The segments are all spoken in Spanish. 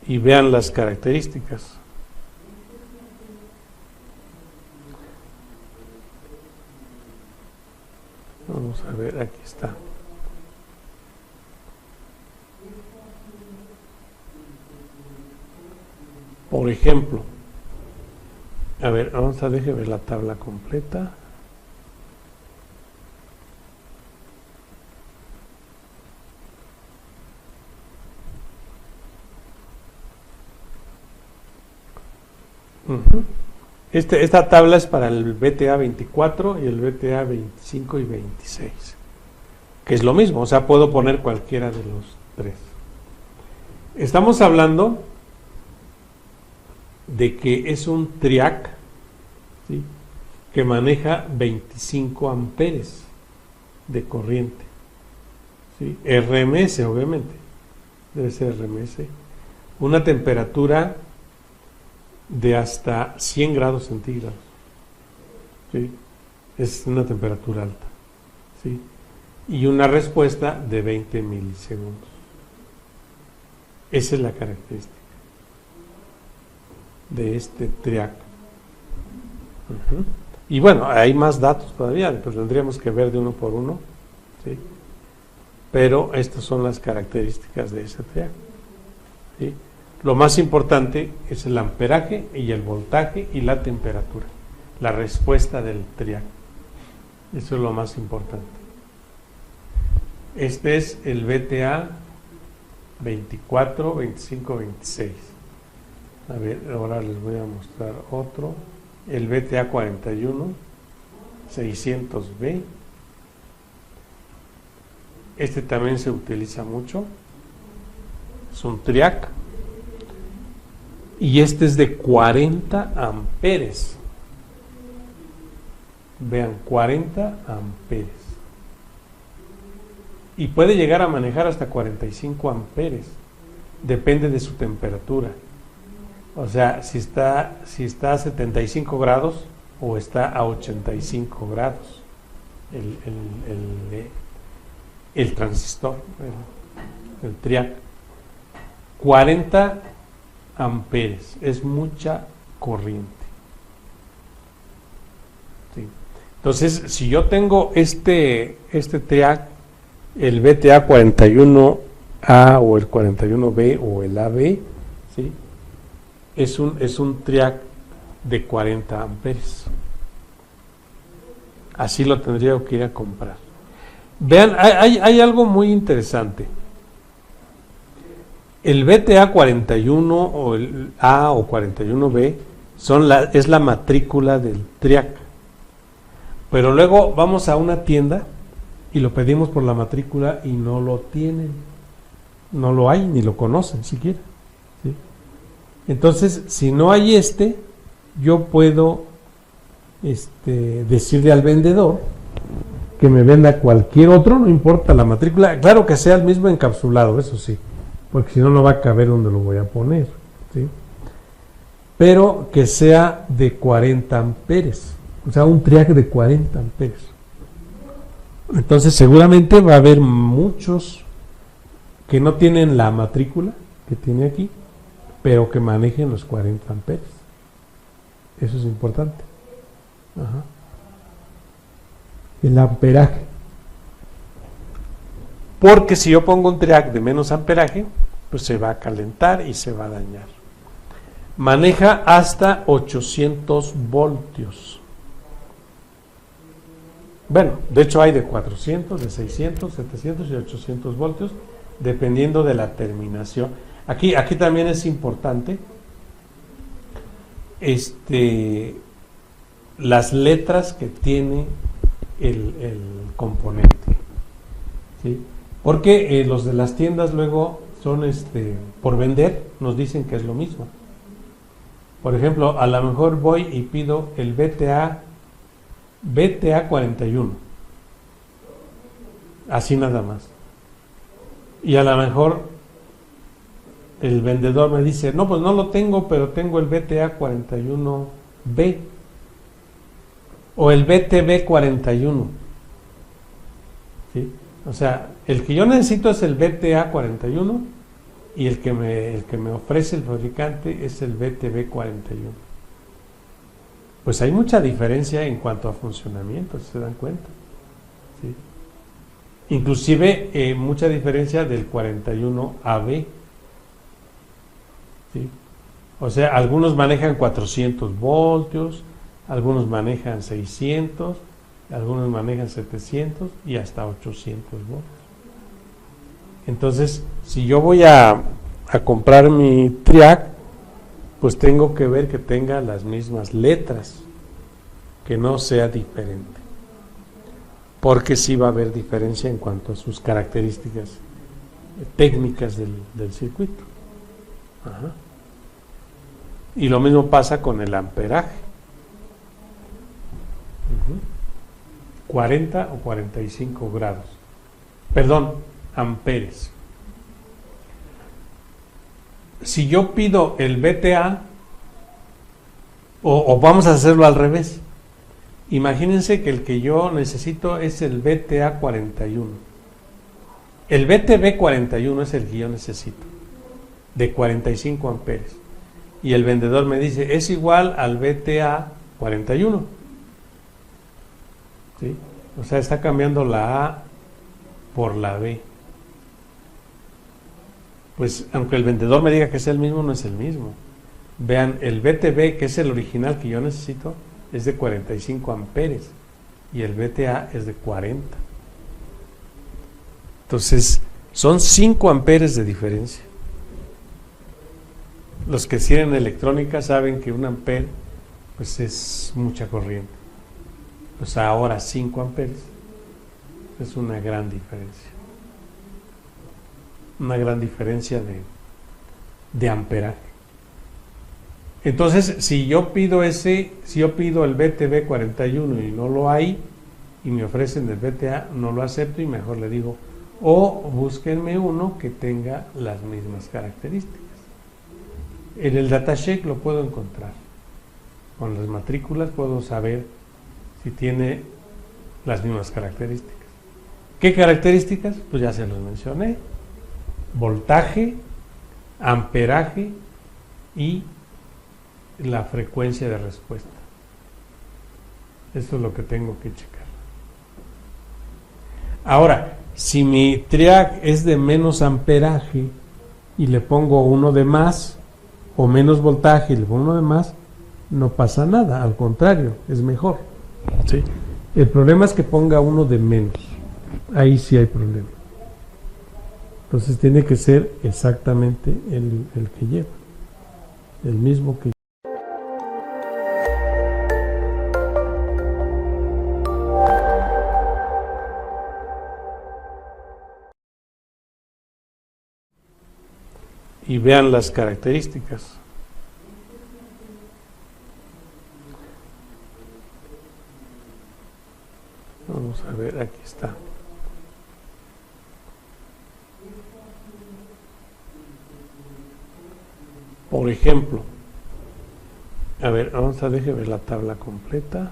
Y vean las características. Vamos a ver, aquí está. Por ejemplo, a ver, vamos a dejar ver la tabla completa. Esta tabla es para el VTA 24 y el VTA 25 y 26, que es lo mismo, o sea, puedo poner cualquiera de los tres. Estamos hablando de que es un TRIAC, ¿sí?, que maneja 25 amperes de corriente, ¿sí?, RMS, obviamente, debe ser RMS, una temperatura de hasta 100 grados centígrados, ¿sí?, es una temperatura alta, ¿sí?, y una respuesta de 20 milisegundos. Esa es la característica de este TRIAC. Y bueno, hay más datos todavía, pues tendríamos que ver de uno por uno, ¿sí?, pero estas son las características de ese TRIAC, ¿sí? Lo más importante es el amperaje y el voltaje y la temperatura, la respuesta del TRIAC. Eso es lo más importante. Este es el VTA 24, 25, 26. A ver, ahora les voy a mostrar otro. El VTA 41, 600B. Este también se utiliza mucho. Es un TRIAC. Y este es de 40 amperes. Vean, 40 amperes. Y puede llegar a manejar hasta 45 amperes. Depende de su temperatura. O sea, si está a 75 grados o está a 85 grados el transistor, el TRIAC. 40 amperes, es mucha corriente. ¿Sí? Entonces, si yo tengo este TRIAC, el VTA 41A o el 41B o el AB, ¿sí?, es un TRIAC de 40 amperes. Así lo tendría que ir a comprar. Vean, hay algo muy interesante. El VTA 41 o el A o 41B es la matrícula del TRIAC. Pero luego vamos a una tienda y lo pedimos por la matrícula y no lo tienen. No lo hay, ni lo conocen siquiera, ¿sí? Entonces, si no hay yo puedo decirle al vendedor que me venda cualquier otro, no importa la matrícula, claro que sea el mismo encapsulado, eso sí, porque si no, no va a caber donde lo voy a poner, ¿sí?, pero que sea de 40 amperes, o sea, un TRIAC de 40 amperes. Entonces, seguramente va a haber muchos que no tienen la matrícula que tiene aquí, pero que manejen los 40 amperes. Eso es importante. Ajá. El amperaje. Porque si yo pongo un TRIAC de menos amperaje, pues se va a calentar y se va a dañar. Maneja hasta 800 voltios. Bueno, de hecho hay de 400, de 600, 700 y 800 voltios, dependiendo de la terminación. Aquí también es importante las letras que tiene el componente, ¿sí? Porque los de las tiendas luego son por vender, nos dicen que es lo mismo. Por ejemplo, a lo mejor voy y pido el VTA 41, así nada más, y a lo mejor el vendedor me dice, no, pues no lo tengo, pero tengo el VTA 41B, B o el BTB41. ¿Sí? O sea, el que yo necesito es el BTA41 y el que me ofrece el fabricante es el BTB41. Pues hay mucha diferencia en cuanto a funcionamiento, si se dan cuenta. ¿Sí? Inclusive mucha diferencia del 41AB. ¿Sí? O sea, algunos manejan 400 voltios, algunos manejan 600, algunos manejan 700 y hasta 800 voltios. Entonces, si yo voy a comprar mi triac, pues tengo que ver que tenga las mismas letras, que no sea diferente, porque sí va a haber diferencia en cuanto a sus características técnicas del circuito. Ajá. Y lo mismo pasa con el amperaje. 40 o 45 grados. Perdón, amperes. Si yo pido el BTA, o vamos a hacerlo al revés. Imagínense que el que yo necesito es el BTA 41. El BTB 41 es el que yo necesito, de 45 amperes. Y el vendedor me dice, es igual al BTA 41. ¿Sí? O sea, está cambiando la A por la B. Pues aunque el vendedor me diga que es el mismo, no es el mismo. Vean, el BTB, que es el original que yo necesito, es de 45 amperes y el BTA es de 40. Entonces, son 5 amperes de diferencia. Los que tienen electrónica saben que un amper pues es mucha corriente. Pues ahora 5 amperes es una gran diferencia. Una gran diferencia de amperaje. Entonces, si yo pido el BTB 41 y no lo hay, y me ofrecen el BTA, no lo acepto y mejor le digo, o búsquenme uno que tenga las mismas características. En el datasheet lo puedo encontrar. Con las matrículas puedo saber si tiene las mismas características. ¿Qué características? Pues ya se los mencioné. Voltaje, amperaje y la frecuencia de respuesta. Eso es lo que tengo que checar. Ahora, si mi triac es de menos amperaje y le pongo uno de más, o menos voltaje y le pongo uno de más, no pasa nada, al contrario, es mejor. ¿Sí? El problema es que ponga uno de menos. Ahí sí hay problema. Entonces tiene que ser exactamente el que lleva, el mismo que. Y vean las características. Vamos a ver, aquí está. Por ejemplo, a ver, vamos a dejar ver la tabla completa.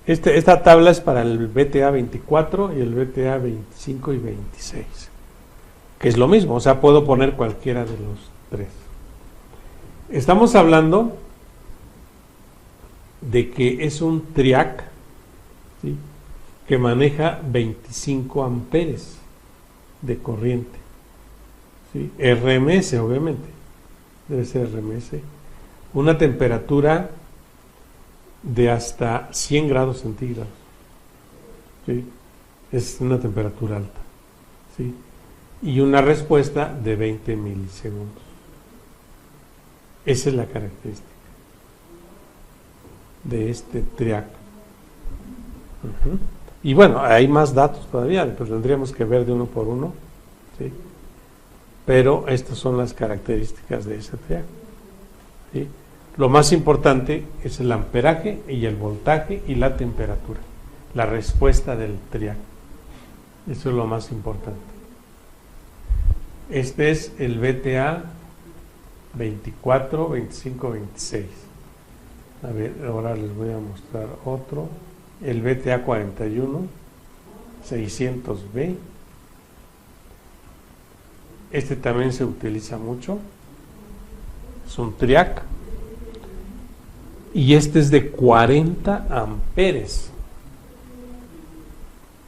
Esta tabla es para el BTA 24 y el BTA 25 y 26, que es lo mismo, o sea, puedo poner cualquiera de los tres. Estamos hablando de que es un triac, ¿sí?, que maneja 25 amperes de corriente, ¿sí?, RMS, obviamente, debe ser RMS, una temperatura de hasta 100 grados centígrados, ¿sí?, es una temperatura alta, ¿sí?, y una respuesta de 20 milisegundos. Esa es la característica de este triac. Y bueno, hay más datos todavía, pues tendríamos que ver de uno por uno, ¿sí?, pero estas son las características de ese triac, ¿sí? Lo más importante es el amperaje y el voltaje y la temperatura. la respuesta del triac. Eso es lo más importante. Este es el VTA 24, 25, 26. A ver, ahora les voy a mostrar otro. El VTA 41, 600B. Este también se utiliza mucho. Es un triac. Y este es de 40 amperes.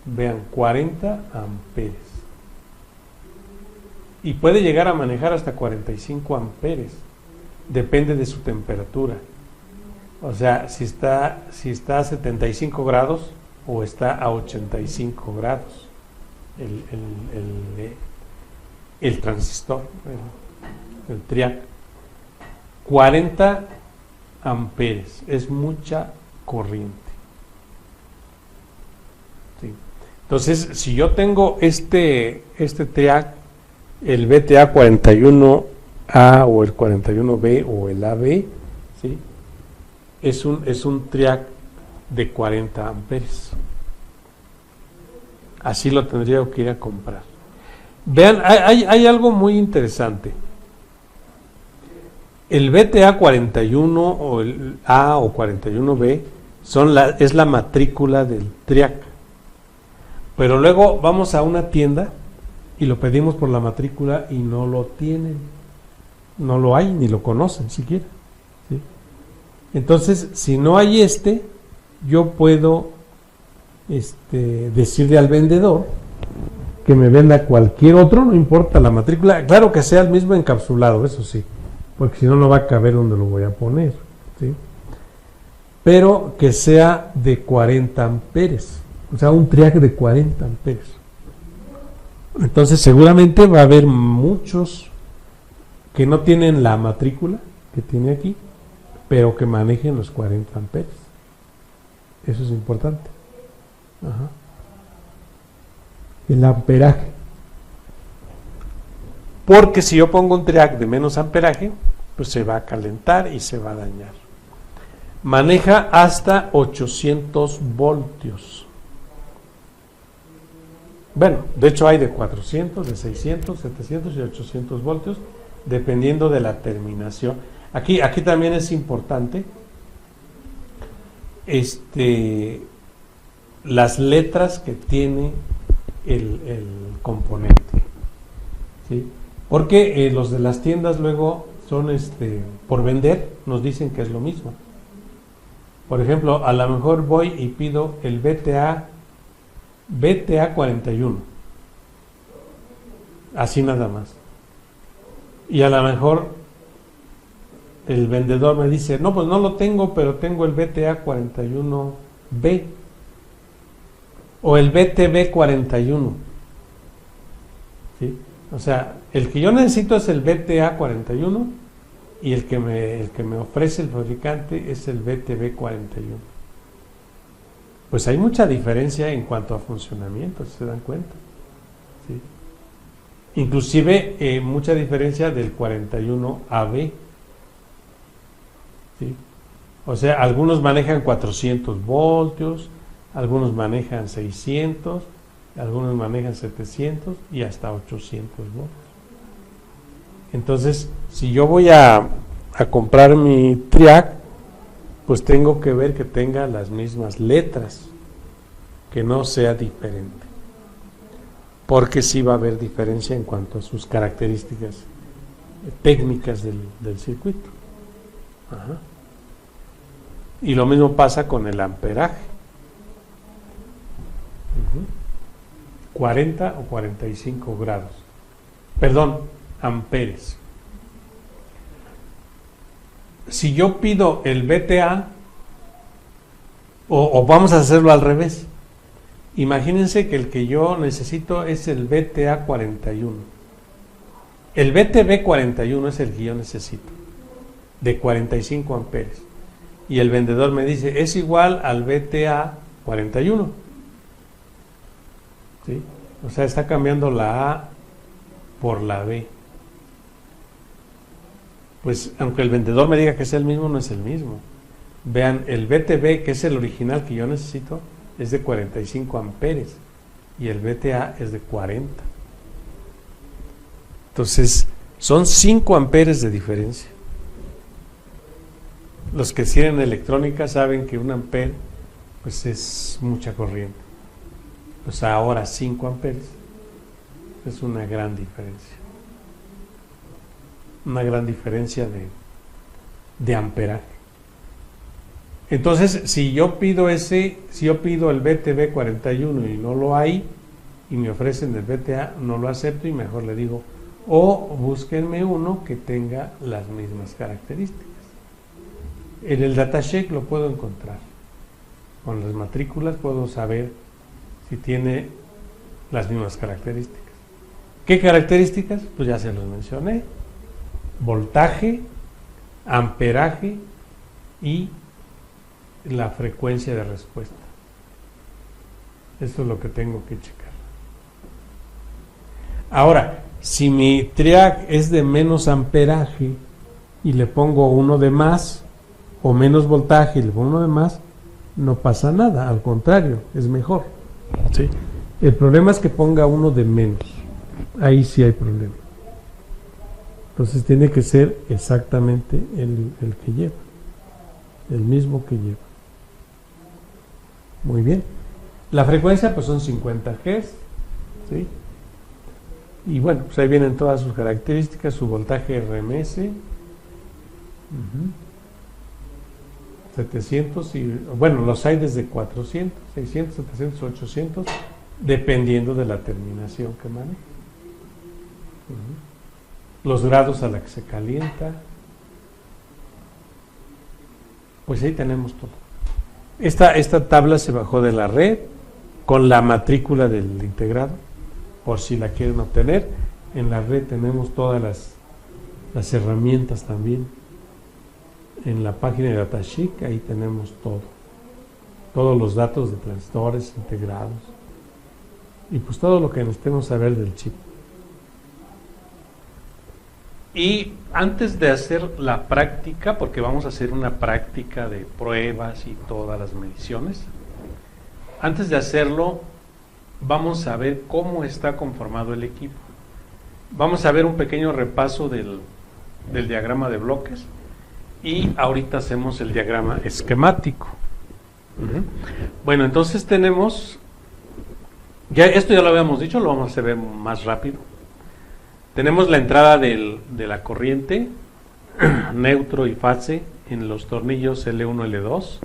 Vean, 40 amperes. Y puede llegar a manejar hasta 45 amperes. Depende de su temperatura. O sea, si está a 75 grados o está a 85 grados el transistor, el triac. 40 amperes, es mucha corriente. ¿Sí? Entonces, si yo tengo este triac, el VTA 41A o el 41B o el AB, ¿sí? Es un triac de 40 amperes. Así lo tendría que ir a comprar. Vean, hay algo muy interesante. El VTA 41 o el A o 41B es la matrícula del triac. Pero luego vamos a una tienda y lo pedimos por la matrícula y no lo tienen. No lo hay, ni lo conocen siquiera. ¿Sí? Entonces, si no hay yo puedo decirle al vendedor que me venda cualquier otro, no importa la matrícula, claro que sea el mismo encapsulado, eso sí, porque si no, no va a caber donde lo voy a poner, ¿sí? Pero que sea de 40 amperes, o sea, un triac de 40 amperes. Entonces, seguramente va a haber muchos que no tienen la matrícula que tiene aquí, pero que manejen los 40 amperes. Eso es importante. Ajá. El amperaje. Porque si yo pongo un triac de menos amperaje, pues se va a calentar y se va a dañar. Maneja hasta 800 voltios. Bueno, de hecho hay de 400, de 600, 700 y 800 voltios, dependiendo de la terminación. Aquí también es importante las letras que tiene el componente, ¿sí? Porque los de las tiendas luego son por vender, nos dicen que es lo mismo. Por ejemplo, a lo mejor voy y pido el VTA 41, así nada más, y a lo mejor el vendedor me dice, no, pues no lo tengo, pero tengo el VTA 41B o el VTB 41, ¿sí? O sea, el que yo necesito es el VTA 41 y el que me ofrece el fabricante es el VTB 41. Pues hay mucha diferencia en cuanto a funcionamiento, si se dan cuenta, ¿sí? Inclusive mucha diferencia del 41AB, ¿sí? O sea, algunos manejan 400 voltios, algunos manejan 600, algunos manejan 700 y hasta 800 voltios. Entonces, si yo voy a comprar mi triac, pues tengo que ver que tenga las mismas letras, que no sea diferente, porque sí va a haber diferencia en cuanto a sus características técnicas del circuito. Ajá. Y lo mismo pasa con el amperaje. 40 o 45 grados. Perdón, amperes. Si yo pido el VTA, o vamos a hacerlo al revés. Imagínense que el que yo necesito es el VTA 41. El VTB 41 es el que yo necesito, de 45 amperes. Y el vendedor me dice, es igual al VTA 41. ¿Sí? O sea, está cambiando la A por la B. Pues aunque el vendedor me diga que es el mismo, no es el mismo. Vean, el VTB, que es el original que yo necesito, es de 45 amperes y el VTA es de 40. Entonces, son 5 amperes de diferencia. Los que tienen electrónica saben que 1 amper pues es mucha corriente. Pues ahora 5 amperes es una gran diferencia. Una gran diferencia de amperaje. Entonces, si yo pido el VTB 41 y no lo hay, y me ofrecen el VTA, no lo acepto y mejor le digo, o búsquenme uno que tenga las mismas características. En el datasheet lo puedo encontrar. Con las matrículas puedo saber si tiene las mismas características. ¿Qué características? Pues ya se los mencioné. Voltaje, amperaje y la frecuencia de respuesta. Eso es lo que tengo que checar. Ahora, si mi triac es de menos amperaje y le pongo uno de más, o menos voltaje y le pongo uno de más, no pasa nada, al contrario, es mejor. ¿Sí? El problema es que ponga uno de menos. Ahí sí hay problema. Entonces tiene que ser exactamente el que lleva, el mismo que lleva. Muy bien. La frecuencia pues son 50 Hz, ¿sí? Y bueno, pues ahí vienen todas sus características, su voltaje RMS, 700 y bueno, los hay desde 400, 600, 700, 800, dependiendo de la terminación que maneje. Los grados a la que se calienta. Pues ahí tenemos todo. Esta tabla se bajó de la red con la matrícula del integrado, por si la quieren obtener. En la red tenemos todas las herramientas también. En la página de datasheet, ahí tenemos todo. Todos los datos de transistores integrados. Y pues todo lo que necesitemos saber del chip. Y antes de hacer la práctica, porque vamos a hacer una práctica de pruebas y todas las mediciones, antes de hacerlo, vamos a ver cómo está conformado el equipo. Vamos a ver un pequeño repaso del diagrama de bloques y ahorita hacemos el diagrama esquemático. Bueno, entonces tenemos, esto ya lo habíamos dicho, lo vamos a hacer más rápido. Tenemos la entrada de la corriente, neutro y fase en los tornillos L1, L2.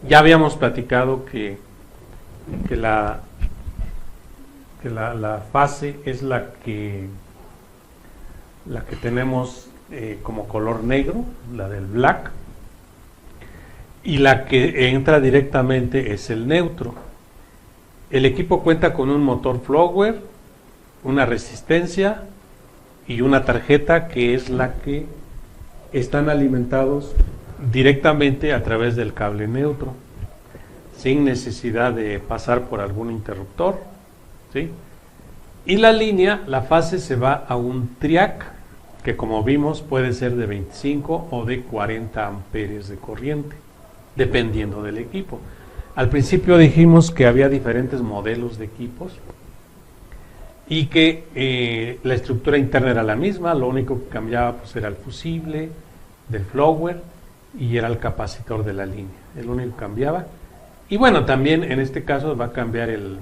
Ya habíamos platicado que la fase es la que tenemos como color negro, la del black, y la que entra directamente es el neutro. El equipo cuenta con un motor Flower, una resistencia y una tarjeta que es la que están alimentados directamente a través del cable neutro, sin necesidad de pasar por algún interruptor, ¿sí? Y la línea, la fase se va a un triac, que como vimos puede ser de 25 o de 40 amperes de corriente, dependiendo del equipo. Al principio dijimos que había diferentes modelos de equipos y que la estructura interna era la misma, lo único que cambiaba pues era el fusible del Flower y era el capacitor de la línea, el único que cambiaba. Y bueno, también en este caso va a cambiar el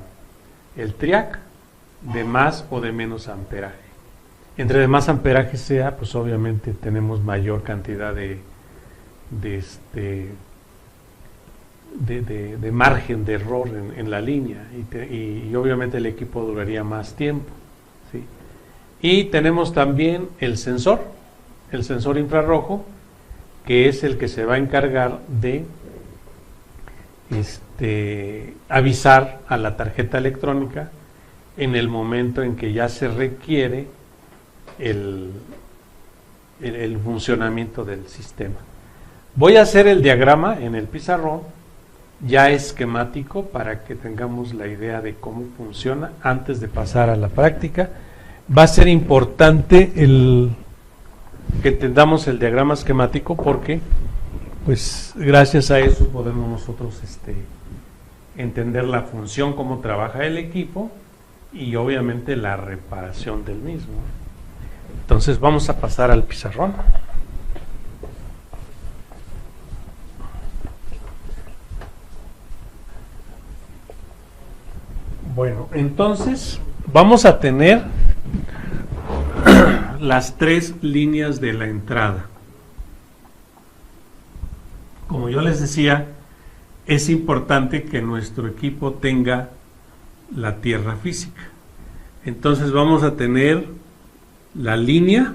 triac de más o de menos amperaje. Entre de más amperaje sea, pues obviamente tenemos mayor cantidad de margen de error en la línea y obviamente el equipo duraría más tiempo, ¿sí? Y tenemos también el sensor infrarrojo, que es el que se va a encargar de avisar a la tarjeta electrónica en el momento en que ya se requiere el funcionamiento del sistema. Voy a hacer el diagrama en el pizarrón ya esquemático para que tengamos la idea de cómo funciona antes de pasar a la práctica. Va a ser importante que entendamos el diagrama esquemático porque pues gracias a eso podemos nosotros entender la función, cómo trabaja el equipo y obviamente la reparación del mismo. Entonces vamos a pasar al pizarrón. Bueno, entonces vamos a tener las 3 líneas de la entrada. Como yo les decía, es importante que nuestro equipo tenga la tierra física. Entonces vamos a tener la línea,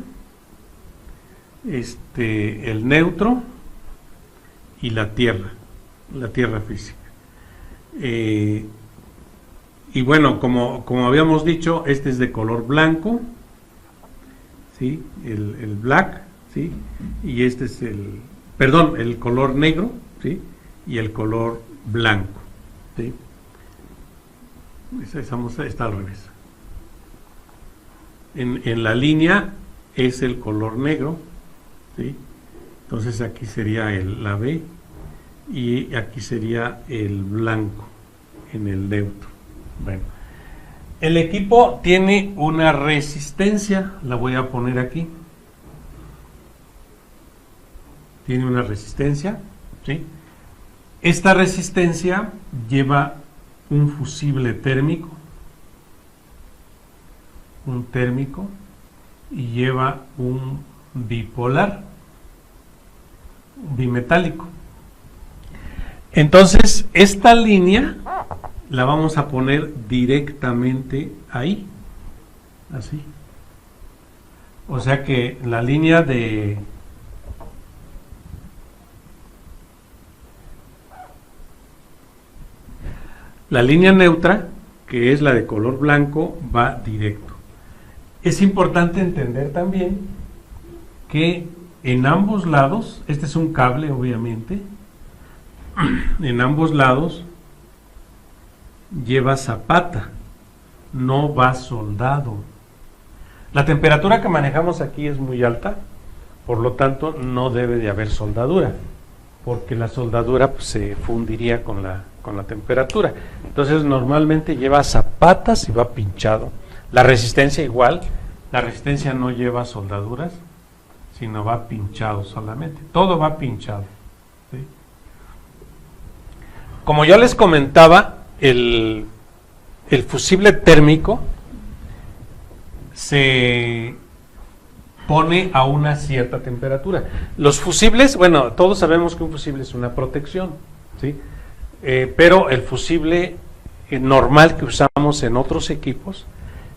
el neutro y la tierra física. Y bueno, como habíamos dicho, este es de color blanco, ¿sí? El black, ¿sí? Y este es el color negro, ¿sí? Y el color blanco, ¿sí? Está al revés. En la línea es el color negro, ¿sí? Entonces aquí sería la B y aquí sería el blanco en el neutro. Bueno, el equipo tiene una resistencia, la voy a poner aquí. Tiene una resistencia, ¿sí? Esta resistencia lleva un fusible térmico, y lleva un bipolar, bimetálico. Entonces, esta línea la vamos a poner directamente ahí, así. O sea que la línea de la línea neutra, que es la de color blanco, va directo. Es importante entender también que en ambos lados, este es un cable obviamente, en ambos lados lleva zapata, no va soldado. La temperatura que manejamos aquí es muy alta, por lo tanto no debe de haber soldadura, porque la soldadura pues, se fundiría con la temperatura. Entonces normalmente lleva zapatas y va pinchado. La resistencia igual, la resistencia no lleva soldaduras, sino va pinchado solamente. Todo va pinchado, ¿sí? Como yo les comentaba, el fusible térmico se pone a una cierta temperatura. Los fusibles, bueno, todos sabemos que un fusible es una protección, ¿sí? Pero el fusible normal que usamos en otros equipos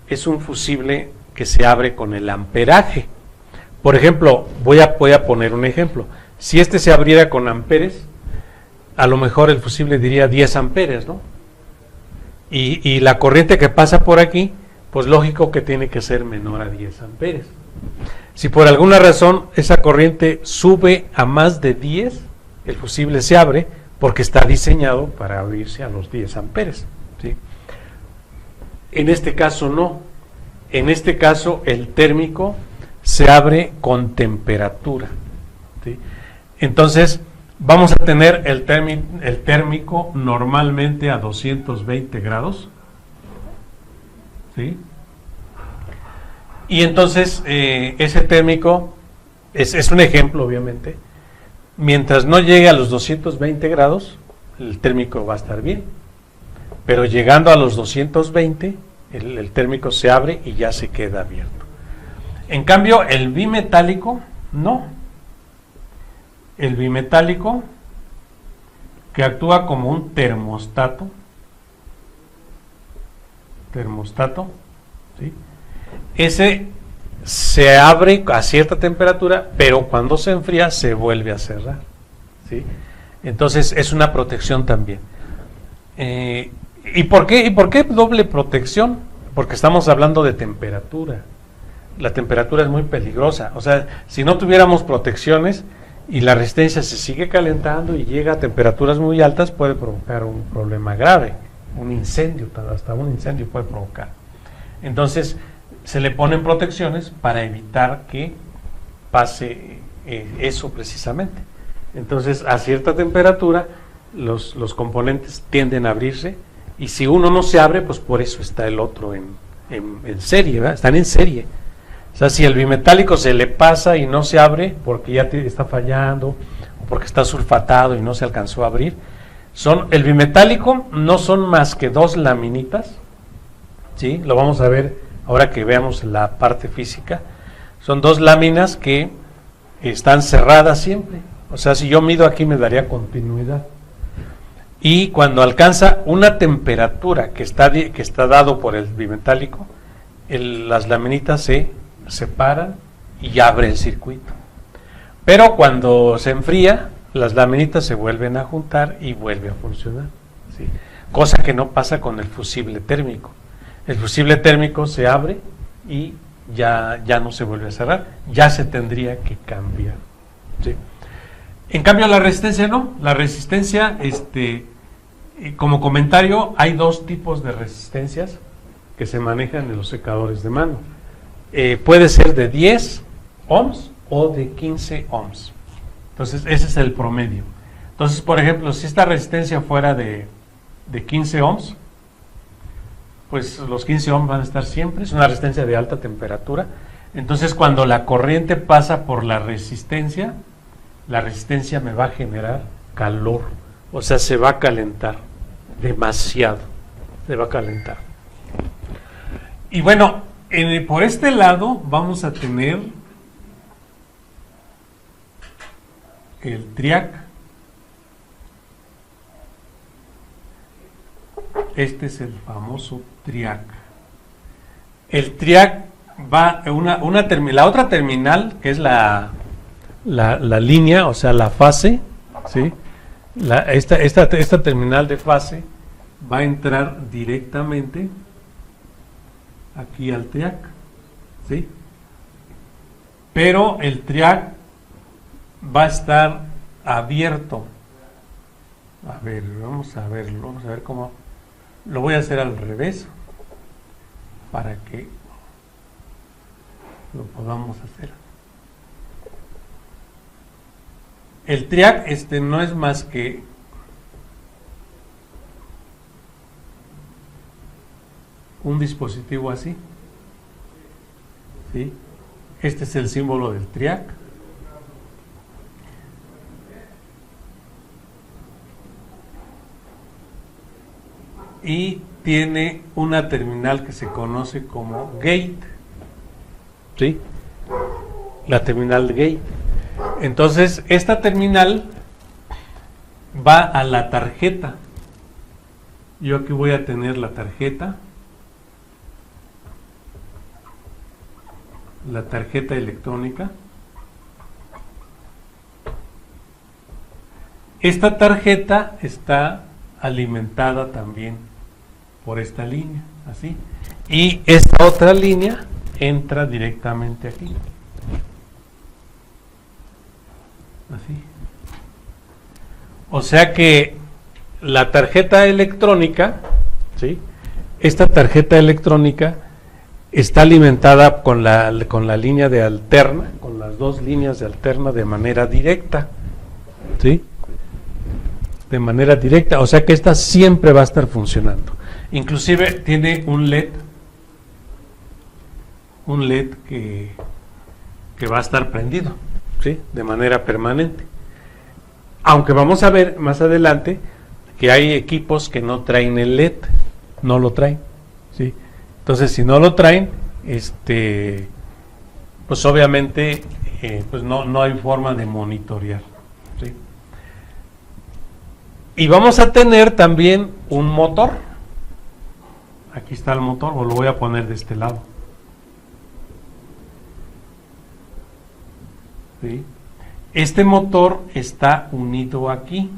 es un fusible que se abre con el amperaje. Por ejemplo, voy a poner un ejemplo. Si este se abriera con amperes, a lo mejor el fusible diría 10 amperes, ¿no? Y la corriente que pasa por aquí, pues lógico que tiene que ser menor a 10 amperes. Si por alguna razón esa corriente sube a más de 10, el fusible se abre porque está diseñado para abrirse a los 10 amperes, ¿sí? En este caso no. En este caso el térmico se abre con temperatura, ¿sí? Entonces vamos a tener el térmico normalmente a 220 grados, ¿sí? Y entonces ese térmico es un ejemplo obviamente. Mientras no llegue a los 220 grados, el térmico va a estar bien. Pero llegando a los 220, el térmico se abre y ya se queda abierto. En cambio, el bimetálico, no. El bimetálico, que actúa como un termostato, ¿sí? Ese se abre a cierta temperatura, pero cuando se enfría se vuelve a cerrar, ¿sí? Entonces es una protección también. ¿Y por qué doble protección? Porque estamos hablando de temperatura. La temperatura es muy peligrosa. O sea, si no tuviéramos protecciones y la resistencia se sigue calentando y llega a temperaturas muy altas, puede provocar un problema grave, un incendio, hasta un incendio puede provocar. Entonces se le ponen protecciones para evitar que pase eso precisamente. Entonces a cierta temperatura los componentes tienden a abrirse, y si uno no se abre, pues por eso está el otro en serie, ¿verdad? Están en serie. O sea, si el bimetálico se le pasa y no se abre porque ya está fallando, o porque está sulfatado y no se alcanzó a abrir, el bimetálico no son más que dos laminitas, ¿sí? Lo vamos a ver ahora que veamos la parte física. Son dos láminas que están cerradas siempre. O sea, si yo mido aquí me daría continuidad. Y cuando alcanza una temperatura que está dado por el bimetálico, las laminitas se separan y abre el circuito. Pero cuando se enfría, las laminitas se vuelven a juntar y vuelve a funcionar, ¿sí? Cosa que no pasa con el fusible térmico. El fusible térmico se abre y ya no se vuelve a cerrar, ya se tendría que cambiar, ¿sí? En cambio la resistencia no. La resistencia, como comentario, hay dos tipos de resistencias que se manejan en los secadores de mano. Puede ser de 10 ohms o de 15 ohms. Entonces ese es el promedio. Entonces, por ejemplo, si esta resistencia fuera de 15 ohms, pues los 15 ohms van a estar siempre. Es una resistencia de alta temperatura. Entonces cuando la corriente pasa por la resistencia me va a generar calor, o sea, se va a calentar demasiado, se va a calentar. Y bueno, por este lado vamos a tener el triac. Este es el famoso triac. El triac va la otra terminal, que es la línea, o sea, la fase, ¿sí? Esta terminal de fase va a entrar directamente aquí al triac, ¿sí? Pero el triac va a estar abierto. A ver, vamos a ver cómo lo voy a hacer al revés para que lo podamos hacer. El triac no es más que un dispositivo así, ¿sí? Este es el símbolo del triac. Y tiene una terminal que se conoce como gate, ¿sí? La terminal gate. Entonces, esta terminal va a la tarjeta. Yo aquí voy a tener la tarjeta electrónica. Esta tarjeta está alimentada también por esta línea, así. Y esta otra línea entra directamente aquí. Así. O sea que la tarjeta electrónica, ¿sí? Esta tarjeta electrónica está alimentada con la línea de alterna, con las dos líneas de alterna de manera directa, ¿sí? De manera directa, o sea que esta siempre va a estar funcionando. Inclusive tiene un LED que va a estar prendido, ¿sí? De manera permanente. Aunque vamos a ver más adelante que hay equipos que no traen el LED, no lo traen, ¿sí? Entonces, si no lo traen, pues obviamente pues no hay forma de monitorear, ¿sí? Y vamos a tener también un motor. Aquí está el motor, o lo voy a poner de este lado, ¿sí? Este motor está unido aquí.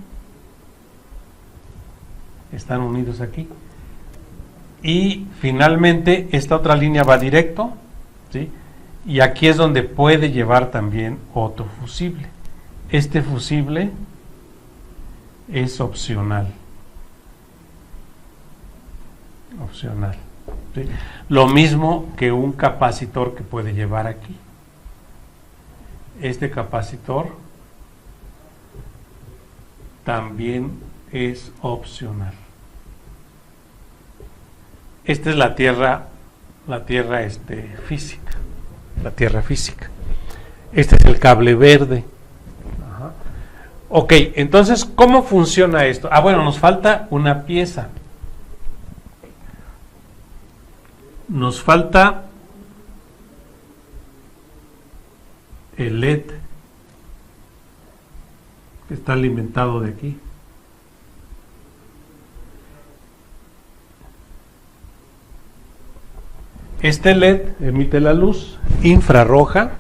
Están unidos aquí. Y finalmente esta otra línea va directo, ¿sí? Y aquí es donde puede llevar también otro fusible. Este fusible es opcional. Opcional, ¿sí? Lo mismo que un capacitor que puede llevar aquí. Este capacitor también es opcional. Esta es la tierra física, la tierra física. Este es el cable verde. Ajá. Ok, entonces, ¿cómo funciona esto? Ah, bueno, nos falta una pieza. Nos falta el LED que está alimentado de aquí. Este LED emite la luz infrarroja,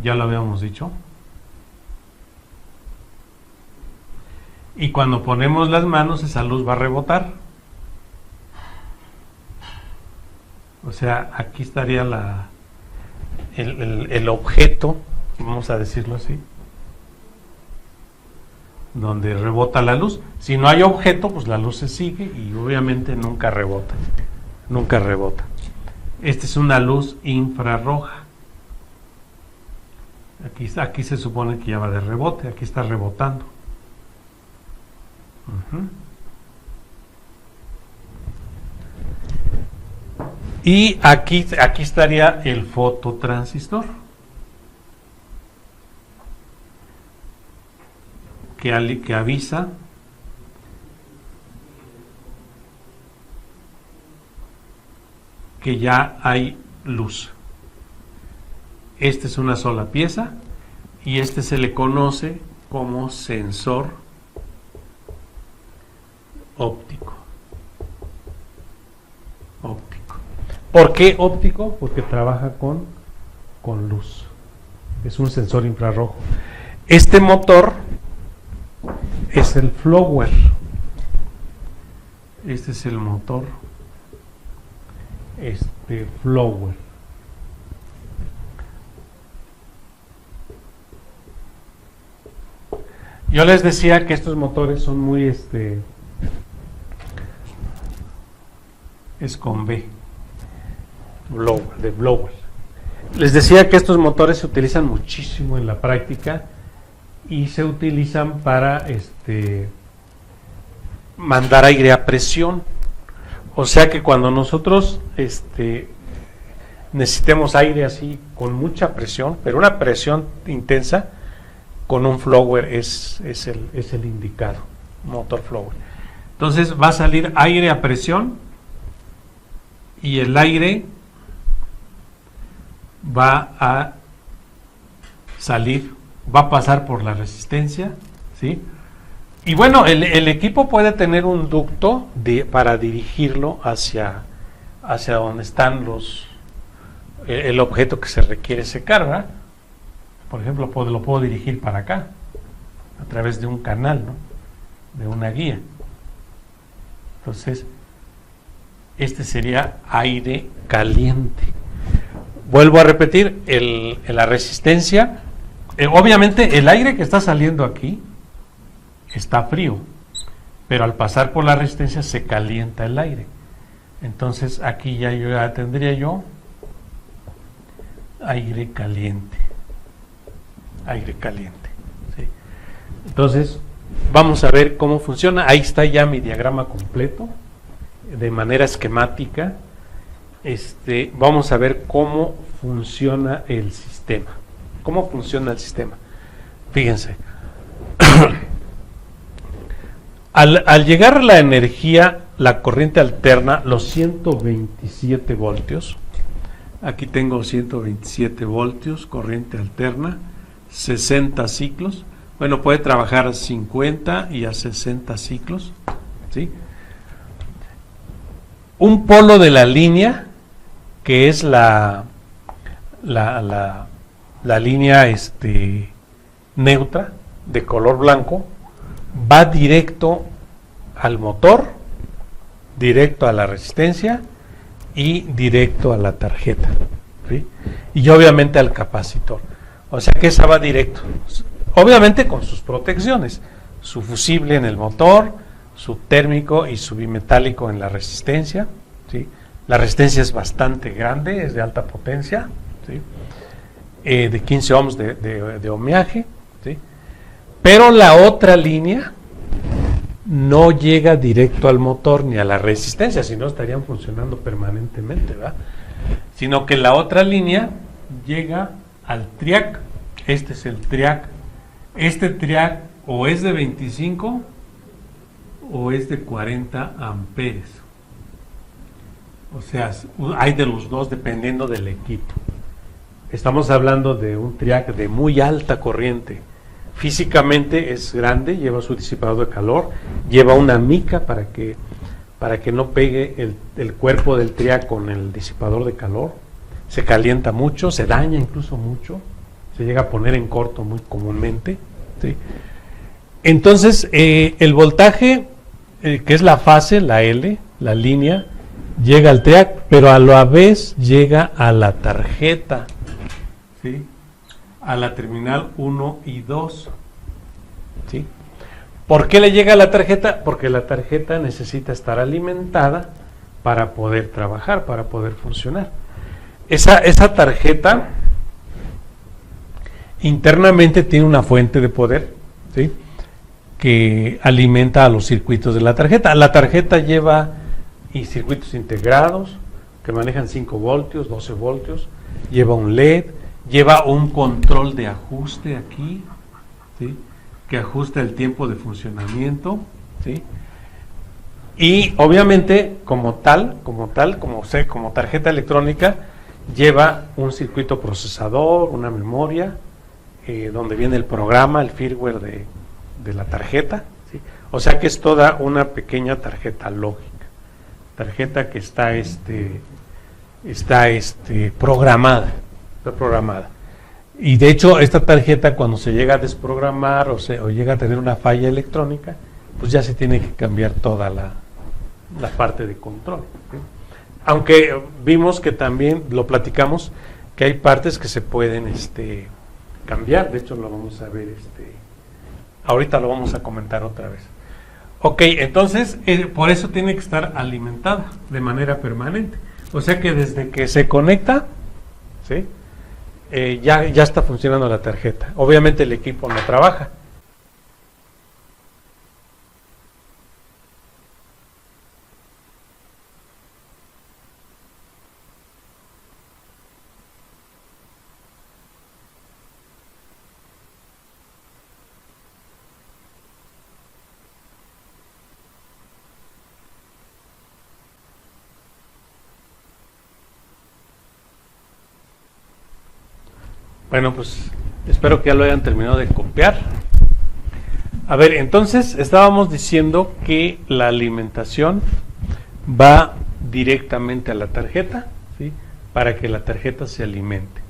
ya lo habíamos dicho, y cuando ponemos las manos esa luz va a rebotar. O sea, aquí estaría el objeto, vamos a decirlo así, donde rebota la luz. Si no hay objeto, pues la luz se sigue y obviamente nunca rebota. Nunca rebota. Esta es una luz infrarroja. Aquí se supone que ya va de rebote, aquí está rebotando. Y aquí estaría el fototransistor, que avisa que ya hay luz. Esta es una sola pieza y este se le conoce como sensor óptico. ¿Por qué óptico? Porque trabaja con luz. Es un sensor infrarrojo. Este motor es el flower. Este es el motor. Flower. Yo les decía que estos motores son muy es con B. Blower. Les decía que estos motores se utilizan muchísimo en la práctica y se utilizan para mandar aire a presión. O sea que cuando nosotros necesitemos aire así con mucha presión, pero una presión intensa, con un flower es el indicado, motor flower. Entonces va a salir aire a presión y el aire va a salir, va a pasar por la resistencia, ¿sí? Y bueno, el equipo puede tener un ducto para dirigirlo hacia donde están el objeto que se requiere secar, ¿verdad? Por ejemplo, lo puedo dirigir para acá, a través de un canal, ¿no? De una guía. Entonces, este sería aire caliente. Vuelvo a repetir, la resistencia, obviamente el aire que está saliendo aquí está frío, pero al pasar por la resistencia se calienta el aire. Entonces aquí ya tendría yo aire caliente. ¿Sí? Entonces vamos a ver cómo funciona. Ahí está ya mi diagrama completo de manera esquemática. Vamos a ver cómo funciona el sistema. Fíjense. Al llegar la energía, la corriente alterna, los 127 voltios, aquí tengo 127 voltios, corriente alterna, 60 ciclos, bueno, puede trabajar a 50 y a 60 ciclos, ¿sí? Un polo de la línea, que es la línea neutra, de color blanco, va directo al motor, directo a la resistencia y directo a la tarjeta, ¿sí? Y obviamente al capacitor. O sea que esa va directo, obviamente con sus protecciones, su fusible en el motor, su térmico y su bimetálico en la resistencia, ¿sí? La resistencia es bastante grande, es de alta potencia, ¿sí? De 15 ohms de ohmiaje, ¿sí? Pero la otra línea no llega directo al motor ni a la resistencia, si no estarían funcionando permanentemente, ¿verdad? Sino que la otra línea llega al triac. Este es el triac. Este triac o es de 25 o es de 40 amperes. O sea, hay de los dos dependiendo del equipo. Estamos hablando de un triac de muy alta corriente. Físicamente es grande, lleva su disipador de calor, lleva una mica para que no pegue el cuerpo del triac con el disipador de calor. Se calienta mucho, se daña incluso mucho, se llega a poner en corto muy comúnmente, ¿sí? Entonces, el voltaje, que es la fase, la L, la línea, llega al triac, pero a la vez llega a la tarjeta, ¿sí? A la terminal 1 y 2, ¿sí? ¿Por qué le llega a la tarjeta? Porque la tarjeta necesita estar alimentada para poder trabajar, para poder funcionar. Esa tarjeta internamente tiene una fuente de poder, ¿sí? Que alimenta a los circuitos de la tarjeta. La tarjeta lleva circuitos integrados que manejan 5 voltios, 12 voltios, lleva un LED, lleva un control de ajuste aquí, ¿sí? Que ajusta el tiempo de funcionamiento, ¿sí? Y obviamente como tarjeta electrónica lleva un circuito procesador, una memoria, donde viene el programa, el firmware de la tarjeta, ¿sí? O sea que es toda una pequeña tarjeta lógica, tarjeta que está programada, y de hecho esta tarjeta, cuando se llega a desprogramar o llega a tener una falla electrónica, pues ya se tiene que cambiar toda la parte de control, ¿sí? Aunque vimos que también lo platicamos, que hay partes que se pueden cambiar. De hecho lo vamos a ver, ahorita lo vamos a comentar otra vez. Ok, entonces por eso tiene que estar alimentada de manera permanente. O sea que desde que se conecta, ¿sí? Ya está funcionando la tarjeta. Obviamente el equipo no trabaja. Bueno, pues espero que ya lo hayan terminado de copiar. A ver, entonces estábamos diciendo que la alimentación va directamente a la tarjeta, ¿sí? Para que la tarjeta se alimente.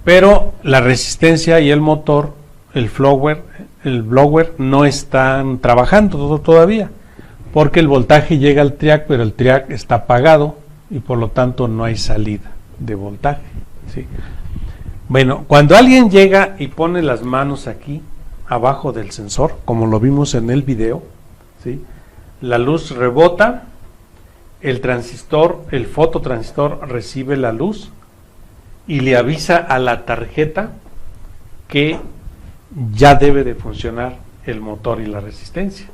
Pero la resistencia y el motor, el blower no están trabajando todavía, porque el voltaje llega al triac, pero el triac está apagado y por lo tanto no hay salida de voltaje, ¿sí? Bueno, cuando alguien llega y pone las manos aquí, abajo del sensor, como lo vimos en el video, ¿sí? La luz rebota, el fototransistor recibe la luz y le avisa a la tarjeta que ya debe de funcionar el motor y la resistencia.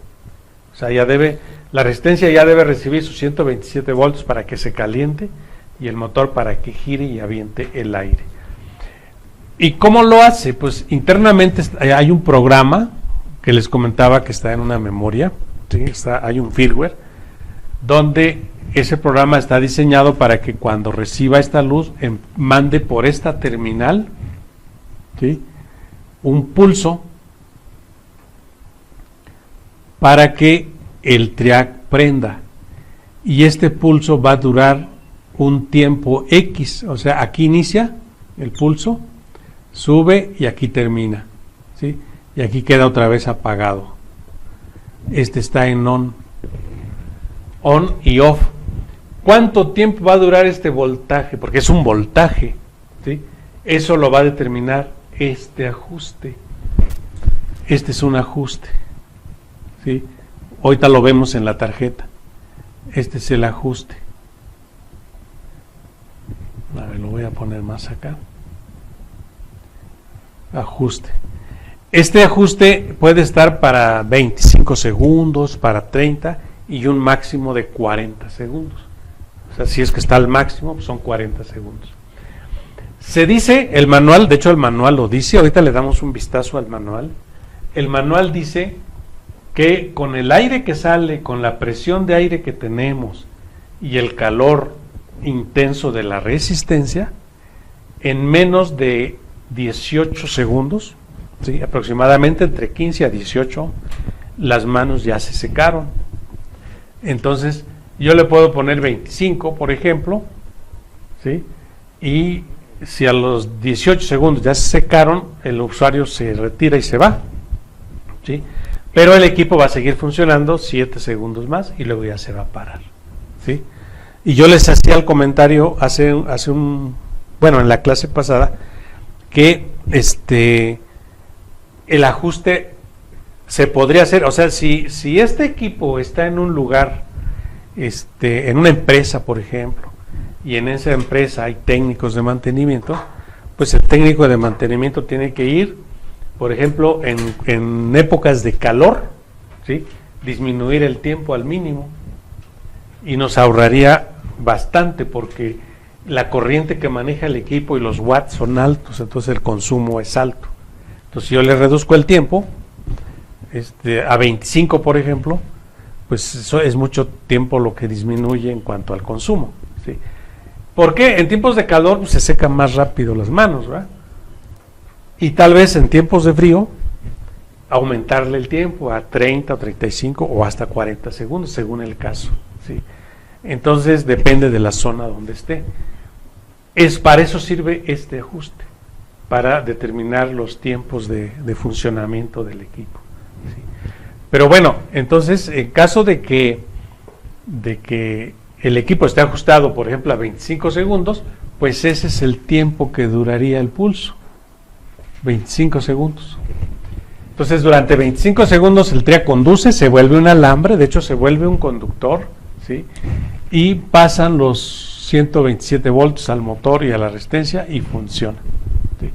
O sea, la resistencia ya debe recibir sus 127 voltios para que se caliente y el motor para que gire y aviente el aire. ¿Y cómo lo hace? Pues internamente hay un programa que les comentaba que está en una memoria, ¿sí? Hay un firmware donde ese programa está diseñado para que cuando reciba esta luz mande por esta terminal, ¿sí? Un pulso para que el triac prenda, y este pulso va a durar un tiempo X. O sea, aquí inicia el pulso, sube y aquí termina, ¿sí? Y aquí queda otra vez apagado. Está en on y off. ¿Cuánto tiempo va a durar este voltaje? Porque es un voltaje, ¿sí? Eso lo va a determinar este ajuste. Este es un ajuste, ¿sí? Ahorita lo vemos en la tarjeta. Este es el ajuste. A ver, lo voy a poner más acá. Ajuste. Este ajuste puede estar para 25 segundos, para 30 y un máximo de 40 segundos. O sea, si es que está al máximo, pues son 40 segundos. Se dice, el manual, de hecho el manual lo dice, ahorita le damos un vistazo al manual. El manual dice que con el aire que sale, con la presión de aire que tenemos y el calor intenso de la resistencia, en menos de 18 segundos, ¿sí?, aproximadamente entre 15 a 18, las manos ya se secaron. Entonces, yo le puedo poner 25, por ejemplo, ¿sí?, y si a los 18 segundos ya se secaron, el usuario se retira y se va, ¿sí?, pero el equipo va a seguir funcionando 7 segundos más y luego ya se va a parar, ¿sí? Y yo les hacía el comentario en la clase pasada, que el ajuste se podría hacer, o sea, si este equipo está en un lugar, en una empresa, por ejemplo, y en esa empresa hay técnicos de mantenimiento, pues el técnico de mantenimiento tiene que ir, por ejemplo, en épocas de calor, ¿sí?, disminuir el tiempo al mínimo, y nos ahorraría bastante, porque la corriente que maneja el equipo y los watts son altos, entonces el consumo es alto. Entonces, si yo le reduzco el tiempo a 25, por ejemplo, pues eso es mucho tiempo lo que disminuye en cuanto al consumo, ¿sí? ¿Por qué? En tiempos de calor pues, se secan más rápido las manos, ¿verdad? Y tal vez en tiempos de frío aumentarle el tiempo a 30 o 35 o hasta 40 segundos, según el caso, ¿sí? Entonces depende de la zona donde esté. Para eso sirve este ajuste, para determinar los tiempos de funcionamiento del equipo, ¿sí? Pero bueno, entonces en caso de que el equipo esté ajustado, por ejemplo, a 25 segundos, pues ese es el tiempo que duraría el pulso, 25 segundos. Entonces durante 25 segundos el TRIAC conduce, se vuelve un alambre, de hecho se vuelve un conductor, ¿sí?, y pasan los 127 voltios al motor y a la resistencia y funciona, ¿sí?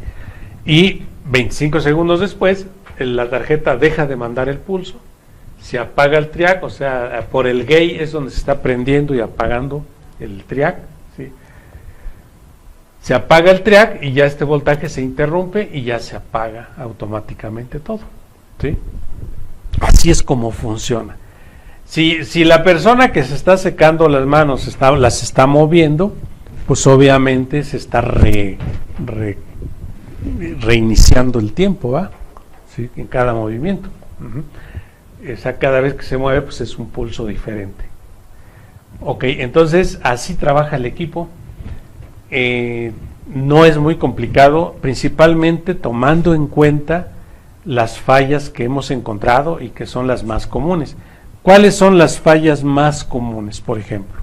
Y 25 segundos después la tarjeta deja de mandar el pulso, se apaga el TRIAC, o sea, por el gate es donde se está prendiendo y apagando el TRIAC, ¿sí? Se apaga el TRIAC y ya este voltaje se interrumpe y ya se apaga automáticamente todo, ¿sí? Así es como funciona. Si la persona que se está secando las manos las está moviendo, pues obviamente se está reiniciando el tiempo, ¿va? ¿Sí?, en cada movimiento. Cada vez que se mueve, pues es un pulso diferente. Ok, entonces así trabaja el equipo. No es muy complicado, principalmente tomando en cuenta las fallas que hemos encontrado y que son las más comunes. ¿Cuáles son las fallas más comunes? Por ejemplo,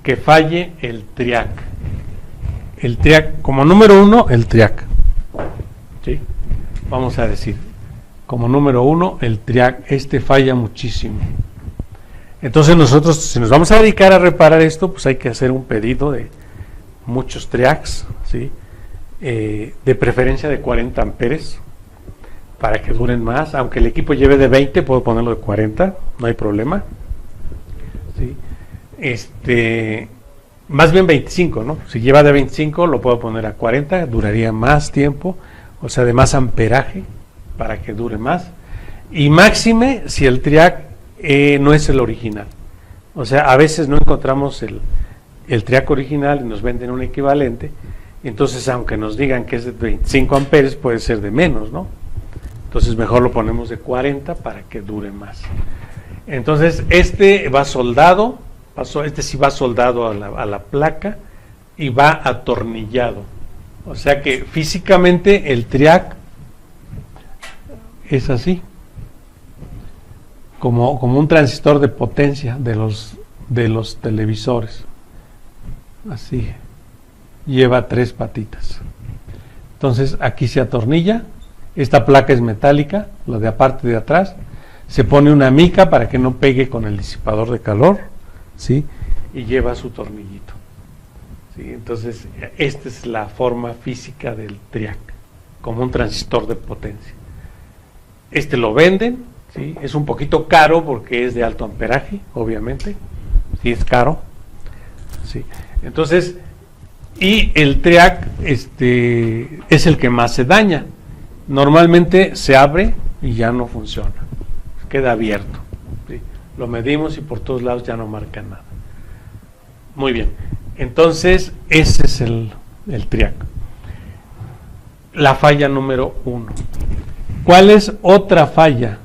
que falle el TRIAC. El TRIAC, como número 1, el TRIAC, ¿sí? Vamos a decir, como número 1, el TRIAC, falla muchísimo. Entonces nosotros, si nos vamos a dedicar a reparar esto, pues hay que hacer un pedido de muchos TRIACs, ¿sí?, de preferencia de 40 amperes, para que duren más. Aunque el equipo lleve de 20, puedo ponerlo de 40, no hay problema, ¿sí? Más bien 25, ¿no? Si lleva de 25, lo puedo poner a 40, duraría más tiempo, o sea, de más amperaje, para que dure más. Y máxime si el TRIAC no es el original. O sea, a veces no encontramos el TRIAC original y nos venden un equivalente, entonces aunque nos digan que es de 25 amperes, puede ser de menos, ¿no? Entonces mejor lo ponemos de 40 para que dure más. Entonces va soldado, sí va soldado a la placa y va atornillado. O sea que físicamente el TRIAC es así, como un transistor de potencia de los televisores. Así, lleva 3 patitas. Entonces aquí se atornilla. Esta placa es metálica, la de aparte de atrás. Se pone una mica para que no pegue con el disipador de calor, ¿sí?, y lleva su tornillito, ¿sí? Entonces esta es la forma física del TRIAC, como un transistor de potencia. Este lo venden, ¿sí? Es un poquito caro porque es de alto amperaje, obviamente, sí es caro, ¿sí? Entonces, y el TRIAC es el que más se daña. Normalmente se abre y ya no funciona, queda abierto, ¿sí? Lo medimos y por todos lados ya no marca nada. Muy bien, entonces ese es el TRIAC. La falla número 1. ¿Cuál es otra falla?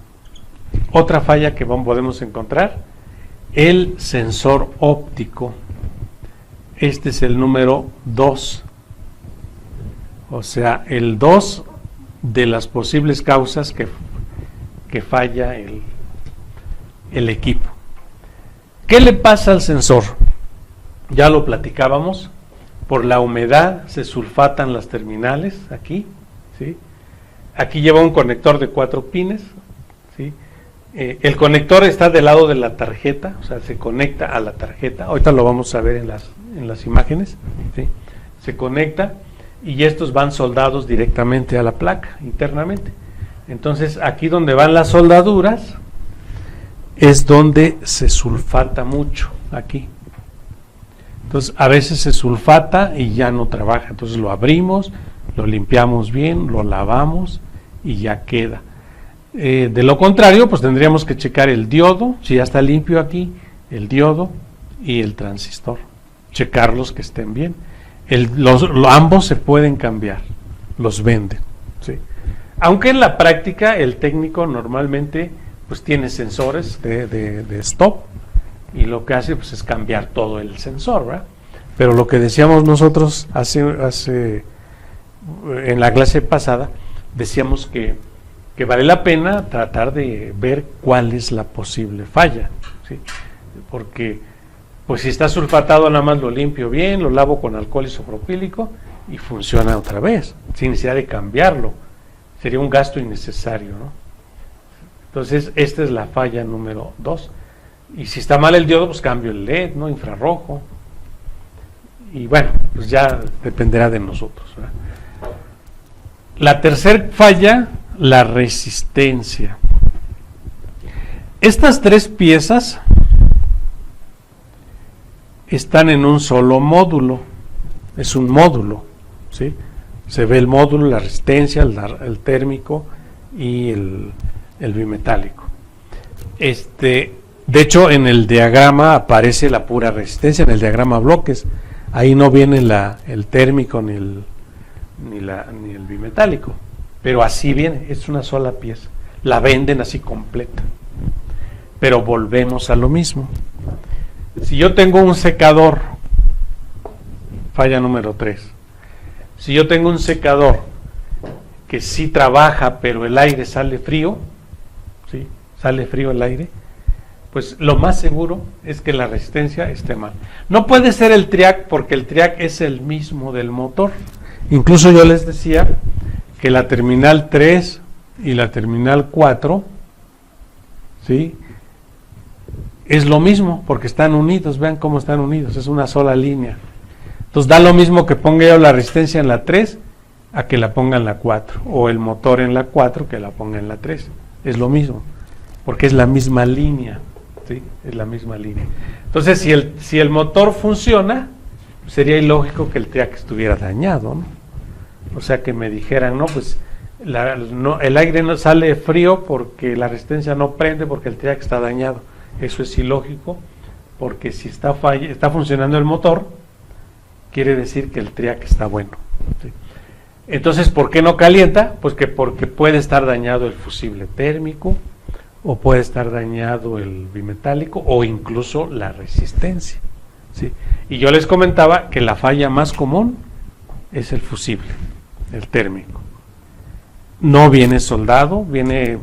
Otra falla que podemos encontrar, el sensor óptico. Este es el número 2. O sea, el 2 de las posibles causas que falla el equipo. ¿Qué le pasa al sensor? Ya lo platicábamos. Por la humedad se sulfatan las terminales aquí, ¿sí? Aquí lleva un conector de 4 pines, ¿sí? El conector está del lado de la tarjeta, o sea, se conecta a la tarjeta. Ahorita lo vamos a ver en las imágenes, ¿sí? Se conecta y estos van soldados directamente a la placa internamente. Entonces, aquí donde van las soldaduras es donde se sulfata mucho, aquí. Entonces, a veces se sulfata y ya no trabaja. Entonces, lo abrimos, lo limpiamos bien, lo lavamos y ya queda. De lo contrario, pues tendríamos que checar el diodo, si ya está limpio aquí, el diodo y el transistor. Checarlos que estén bien. Ambos se pueden cambiar, los venden, ¿sí? Aunque en la práctica el técnico normalmente pues tiene sensores de stop, y lo que hace pues es cambiar todo el sensor, ¿verdad? Pero lo que decíamos nosotros hace en la clase pasada, decíamos que vale la pena tratar de ver cuál es la posible falla, ¿sí? Porque pues si está sulfatado nada más lo limpio bien, lo lavo con alcohol isopropílico y funciona otra vez, sin necesidad de cambiarlo. Sería un gasto innecesario, ¿no? Entonces esta es la falla número 2. Y si está mal el diodo, pues cambio el LED, ¿no? Infrarrojo. Y bueno, pues ya dependerá de nosotros, ¿verdad? La tercera falla, la resistencia. Estas 3 piezas están en un solo módulo. Es un módulo, ¿sí? Se ve el módulo, la resistencia, el térmico y el bimetálico. De hecho, en el diagrama aparece la pura resistencia, en el diagrama bloques. Ahí no viene el térmico ni el bimetálico, pero así viene, es una sola pieza. La venden así completa. Pero volvemos a lo mismo. Si yo tengo un secador, falla número 3. Si yo tengo un secador que sí trabaja, pero el aire sale frío, ¿sí? Sale frío el aire, pues lo más seguro es que la resistencia esté mal. No puede ser el TRIAC porque el TRIAC es el mismo del motor. Incluso yo les decía que la terminal 3 y la terminal 4, ¿sí? Es lo mismo porque están unidos, vean cómo están unidos, es una sola línea. Entonces da lo mismo que ponga yo la resistencia en la 3 a que la ponga en la 4, o el motor en la 4 que la ponga en la 3. Es lo mismo, porque es la misma línea. ¿Sí? Es la misma línea. Entonces, si el motor funciona, sería ilógico que el TRIAC estuviera dañado, ¿no? O sea, que me dijeran, no, pues el aire no sale frío porque la resistencia no prende porque el TRIAC está dañado. Eso es ilógico, porque si está funcionando el motor, quiere decir que el TRIAC está bueno, ¿sí? Entonces, ¿por qué no calienta? Pues porque puede estar dañado el fusible térmico, o puede estar dañado el bimetálico, o incluso la resistencia, ¿sí? Y yo les comentaba que la falla más común es el fusible, el térmico. No viene soldado, viene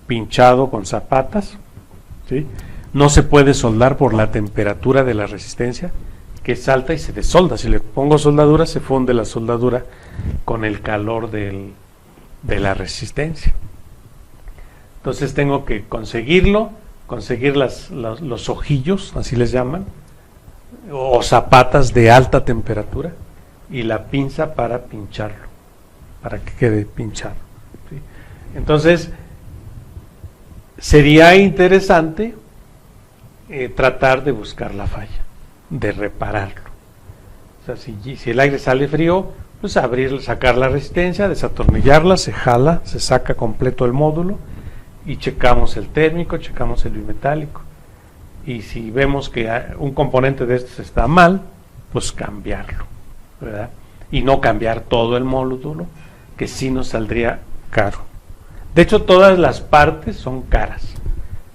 pinchado con zapatas, ¿sí? No se puede soldar por la temperatura de la resistencia, que es alta y se desolda. Si le pongo soldadura, se funde la soldadura con el calor de la resistencia. Entonces tengo que conseguir los ojillos, así les llaman, o zapatas de alta temperatura, y la pinza para pincharlo, para que quede pinchado, ¿sí? Entonces, sería interesante tratar de buscar la falla, de repararlo. O sea, si el aire sale frío, pues abrir, sacar la resistencia, desatornillarla, se jala, se saca completo el módulo y checamos el térmico, checamos el bimetálico. Y si vemos que un componente de estos está mal, pues cambiarlo, ¿verdad? Y no cambiar todo el módulo, que sí nos saldría caro. De hecho, todas las partes son caras.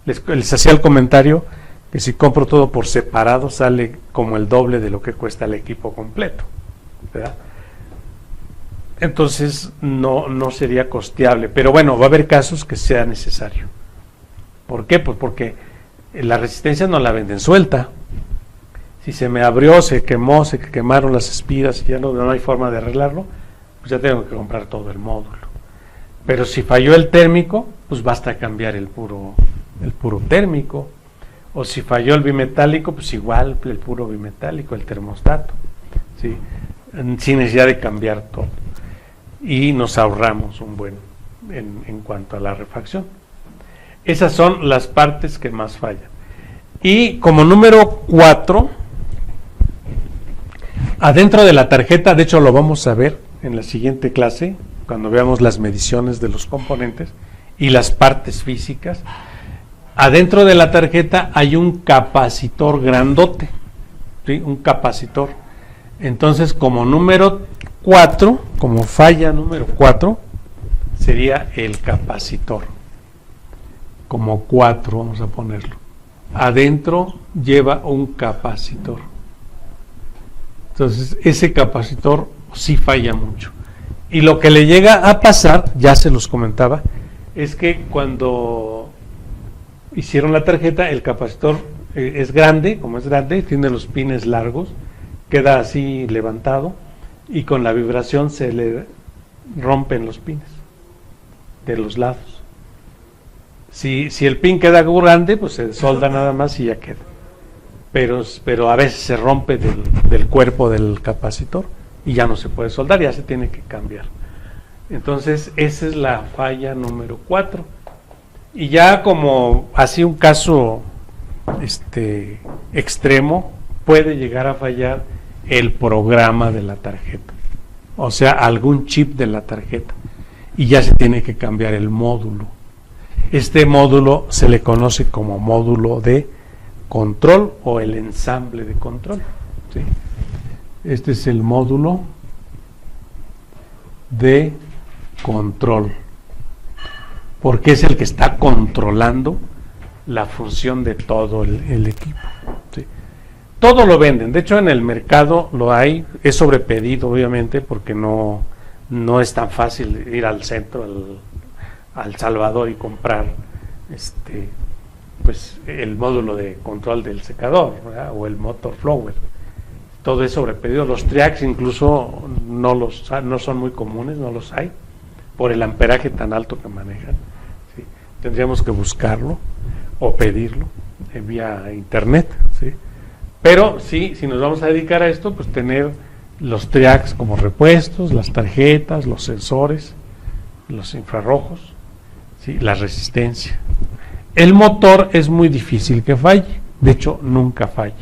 Les hacía el comentario que si compro todo por separado sale como el doble de lo que cuesta el equipo completo, ¿verdad? Entonces no sería costeable, pero bueno, va a haber casos que sea necesario. ¿Por qué? Pues porque la resistencia no la venden suelta. Si se me abrió, se quemó, se quemaron las espiras y ya no hay forma de arreglarlo, pues ya tengo que comprar todo el módulo. Pero si falló el térmico, pues basta cambiar el puro térmico. O si falló el bimetálico, pues igual el puro bimetálico, el termostato, ¿sí? Sin necesidad de cambiar todo. Y nos ahorramos un buen en cuanto a la refacción. Esas son las partes que más fallan. Y como número 4, adentro de la tarjeta, de hecho lo vamos a ver en la siguiente clase, cuando veamos las mediciones de los componentes y las partes físicas. Adentro de la tarjeta hay un capacitor grandote, ¿sí? Un capacitor. Entonces, como número 4, como falla número 4, sería el capacitor. Como 4, vamos a ponerlo. Adentro lleva un capacitor. Entonces, ese capacitor sí falla mucho. Y lo que le llega a pasar, ya se los comentaba, es que cuando hicieron la tarjeta, el capacitor es grande, como es grande, tiene los pines largos, queda así levantado y con la vibración se le rompen los pines de los lados. Si el pin queda grande, pues se solda nada más y ya queda. Pero a veces se rompe del cuerpo del capacitor y ya no se puede soldar, ya se tiene que cambiar. Entonces esa es la falla número 4. Y ya como así un caso extremo, puede llegar a fallar el programa de la tarjeta, o sea, algún chip de la tarjeta, y ya se tiene que cambiar el módulo. Este módulo se le conoce como módulo de control o el ensamble de control, ¿sí? Este es el módulo de control, porque es el que está controlando la función de todo el equipo, ¿sí? Todo lo venden, de hecho en el mercado lo hay, es sobrepedido obviamente porque no es tan fácil ir al centro, al Salvador y comprar pues el módulo de control del secador, ¿verdad? O el motor flower. Todo es sobrepedido. Los triacs incluso no son muy comunes, no los hay por el amperaje tan alto que manejan, ¿sí? Tendríamos que buscarlo o pedirlo vía internet, ¿sí? Pero sí, si nos vamos a dedicar a esto, pues tener los triacs como repuestos, las tarjetas, los sensores, los infrarrojos, ¿sí? La resistencia. El motor es muy difícil que falle, de hecho nunca falla.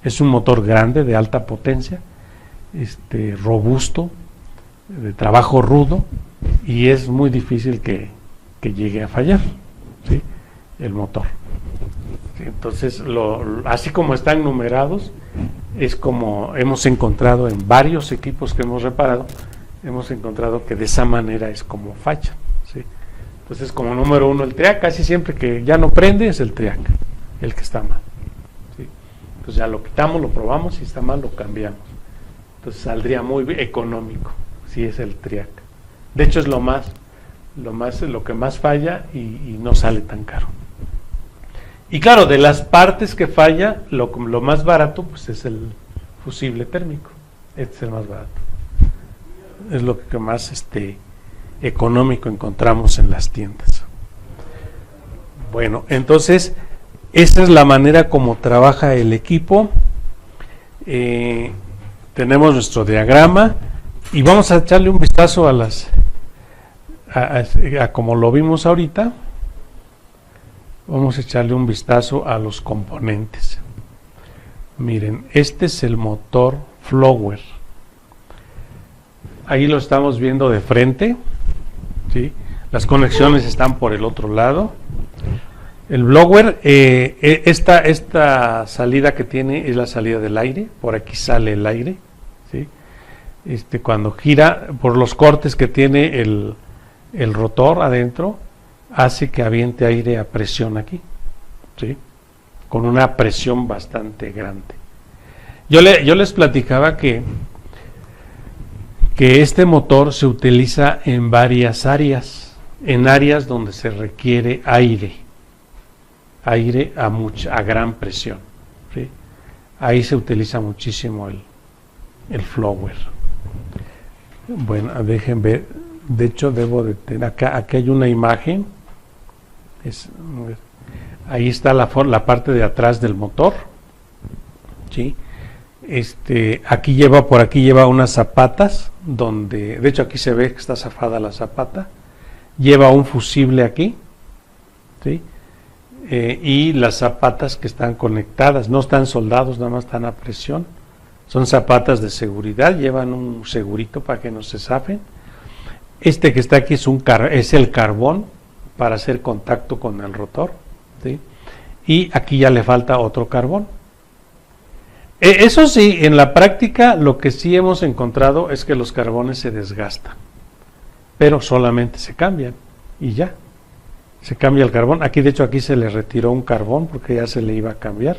Es un motor grande, de alta potencia, robusto, de trabajo rudo, y es muy difícil que llegue a fallar, ¿sí? El motor. Entonces, así como están numerados, es como hemos encontrado en varios equipos que hemos reparado, hemos encontrado que de esa manera es como falla, ¿sí? Entonces, como número 1 el triac, casi siempre que ya no prende es el triac, el que está mal, ¿sí? Entonces ya lo quitamos, lo probamos, si está mal lo cambiamos. Entonces saldría muy económico si es el triac. De hecho es lo que más falla y no sale tan caro. Y claro, de las partes que falla, lo más barato pues es el fusible térmico. Este es el más barato. Es lo que más económico encontramos en las tiendas. Bueno, entonces esa es la manera como trabaja el equipo. Tenemos nuestro diagrama y vamos a echarle un vistazo a como lo vimos ahorita. Vamos a echarle un vistazo a los componentes. Miren, este es el motor Flower. Ahí lo estamos viendo de frente, ¿sí? Las conexiones están por el otro lado. El blower, esta salida que tiene es la salida del aire, por aquí sale el aire, ¿sí? Cuando gira, por los cortes que tiene el rotor adentro, hace que aviente aire a presión aquí, ¿sí? Con una presión bastante grande. Yo les platicaba que este motor se utiliza en varias áreas, en áreas donde se requiere aire a gran presión, ¿sí? Ahí se utiliza muchísimo el flower. Bueno, dejen ver, de hecho debo de tener, acá hay una imagen, ahí está la parte de atrás del motor, ¿sí? Por aquí lleva unas zapatas, donde, de hecho aquí se ve que está zafada la zapata, lleva un fusible aquí, ¿sí? Y las zapatas que están conectadas, no están soldados, nada más están a presión, son zapatas de seguridad, llevan un segurito para que no se zafen. Que está aquí es el carbón para hacer contacto con el rotor, ¿sí? Y aquí ya le falta otro carbón. Eso sí, en la práctica lo que sí hemos encontrado es que los carbones se desgastan, pero solamente se cambian y ya, se cambia el carbón. Aquí de hecho aquí se le retiró un carbón porque ya se le iba a cambiar,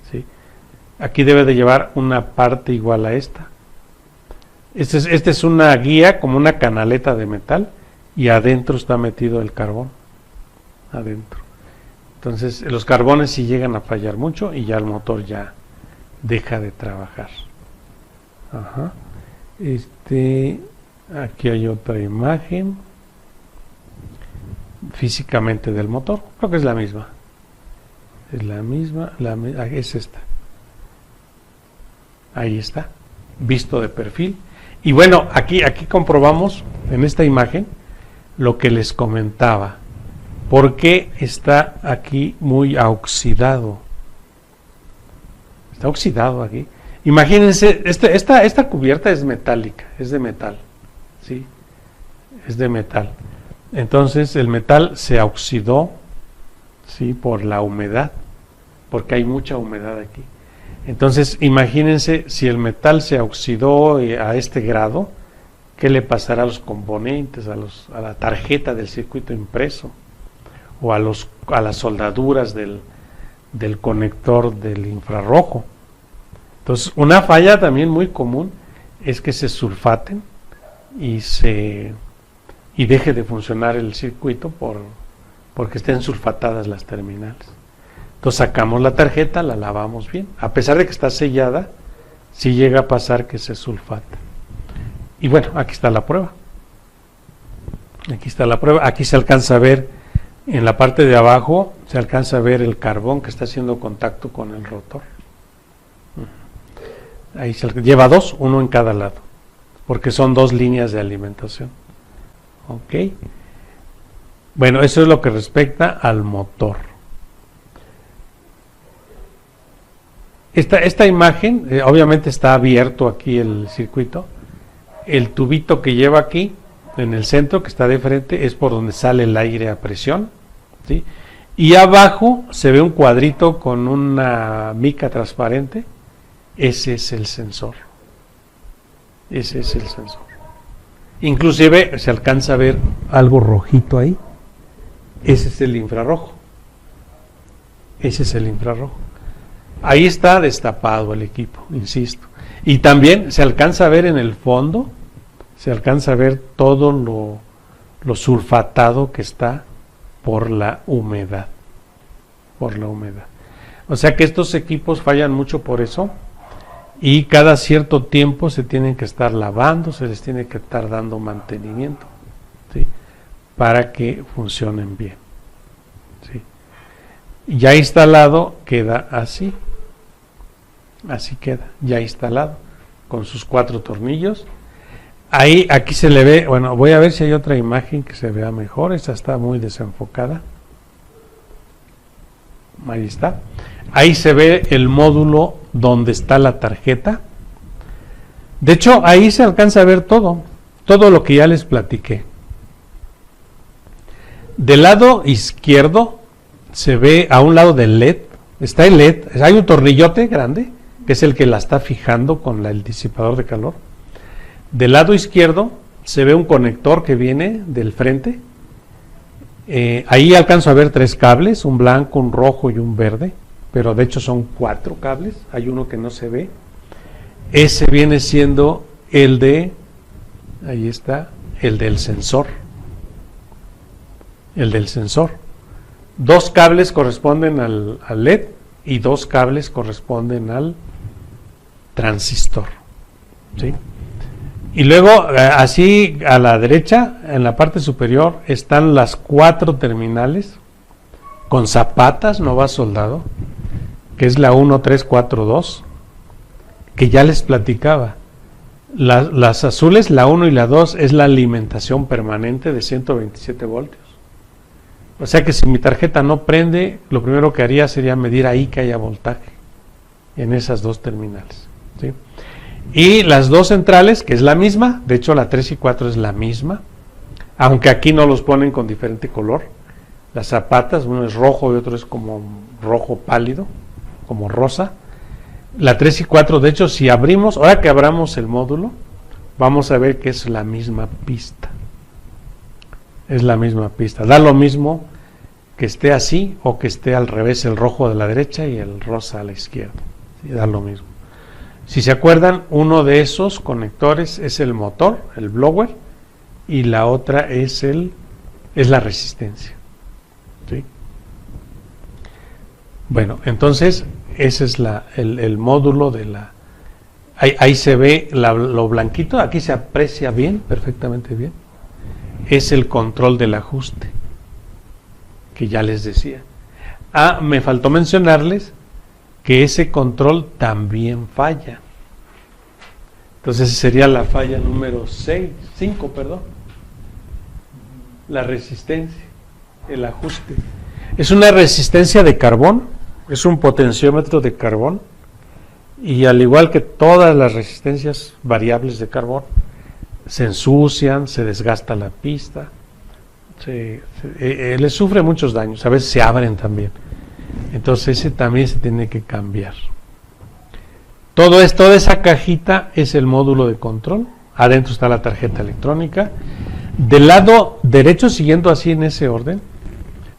¿sí? Aquí debe de llevar una parte igual a esta. Esta es una guía como una canaleta de metal y adentro está metido el carbón, adentro. Entonces los carbones sí llegan a fallar mucho y ya el motor ya deja de trabajar. Ajá. Aquí hay otra imagen físicamente del motor, creo que es la misma. Es la misma, es esta. Ahí está, visto de perfil. Y bueno, aquí comprobamos en esta imagen lo que les comentaba. ¿Por qué está aquí muy oxidado? Está oxidado aquí. Imagínense, esta cubierta es metálica, es de metal, ¿sí? Es de metal. Entonces el metal se oxidó, ¿sí? Por la humedad, porque hay mucha humedad aquí. Entonces imagínense si el metal se oxidó a este grado, ¿qué le pasará a los componentes, a la tarjeta del circuito impreso o a las soldaduras del conector del infrarrojo? Entonces una falla también muy común es que se sulfaten y deje de funcionar el circuito porque estén sulfatadas las terminales. Entonces sacamos la tarjeta, la lavamos bien, a pesar de que está sellada, sí llega a pasar que se sulfata. Y bueno, aquí está la prueba. Aquí se alcanza a ver en la parte de abajo, se alcanza a ver el carbón que está haciendo contacto con el rotor. Ahí lleva dos, uno en cada lado, porque son dos líneas de alimentación. Ok. Bueno, eso es lo que respecta al motor. Esta imagen, obviamente está abierto aquí el circuito. El tubito que lleva aquí, en el centro, que está de frente, es por donde sale el aire a presión, ¿sí? Y abajo se ve un cuadrito con una mica transparente. Ese es el sensor. Ese es el sensor. Inclusive se alcanza a ver algo rojito ahí. Ese es el infrarrojo. Ese es el infrarrojo. Ahí está destapado el equipo, insisto. Y también se alcanza a ver en el fondo, se alcanza a ver todo lo sulfatado que está por la humedad. Por la humedad. O sea que estos equipos fallan mucho por eso. Y cada cierto tiempo se tienen que estar lavando, se les tiene que estar dando mantenimiento, ¿sí? Para que funcionen bien, ¿sí? Ya instalado queda así queda, ya instalado, con sus 4 tornillos. Aquí se le ve, bueno, voy a ver si hay otra imagen que se vea mejor, esta está muy desenfocada. Ahí está. Ahí se ve el módulo donde está la tarjeta. De hecho, ahí se alcanza a ver todo lo que ya les platiqué. Del lado izquierdo se ve a un lado del LED, está el LED, hay un tornillote grande, que es el que la está fijando con el disipador de calor. Del lado izquierdo se ve un conector que viene del frente. Ahí alcanzo a ver 3 cables, un blanco, un rojo y un verde, pero de hecho son 4 cables, hay uno que no se ve. Ese viene siendo el de, ahí está, el del sensor. El del sensor. 2 cables corresponden al LED y 2 cables corresponden al transistor. ¿Sí? Y luego, así a la derecha, en la parte superior, están las 4 terminales con zapatas, no va soldado, que es la 1, 3, 4, 2, que ya les platicaba. Las azules, la 1 y la 2, es la alimentación permanente de 127 voltios. O sea que si mi tarjeta no prende, lo primero que haría sería medir ahí que haya voltaje en esas 2 terminales. ¿Sí? Y las 2 centrales, que es la misma, de hecho la 3 y 4 es la misma, aunque aquí no los ponen con diferente color. Las zapatas, uno es rojo y otro es como rojo pálido, como rosa. La 3 y 4, de hecho, si abrimos, ahora que abramos el módulo, vamos a ver que es la misma pista. Es la misma pista. Da lo mismo que esté así o que esté al revés, el rojo de la derecha y el rosa a la izquierda. ¿Sí? Da lo mismo. Si se acuerdan, uno de esos conectores es el motor, el blower, y la otra es la resistencia. ¿Sí? Bueno, entonces ese es el módulo de la... Ahí se ve lo blanquito, aquí se aprecia bien, perfectamente bien. Es el control del ajuste, que ya les decía. Me faltó mencionarles que ese control también falla. Entonces sería la falla número 5, la resistencia, el ajuste. Es una resistencia de carbón, es un potenciómetro de carbón, y al igual que todas las resistencias variables de carbón, se ensucian, se desgasta la pista, les sufre muchos daños, a veces se abren también. Entonces ese también se tiene que cambiar. Toda esa cajita es el módulo de control. Adentro está la tarjeta electrónica. Del lado derecho, siguiendo así en ese orden,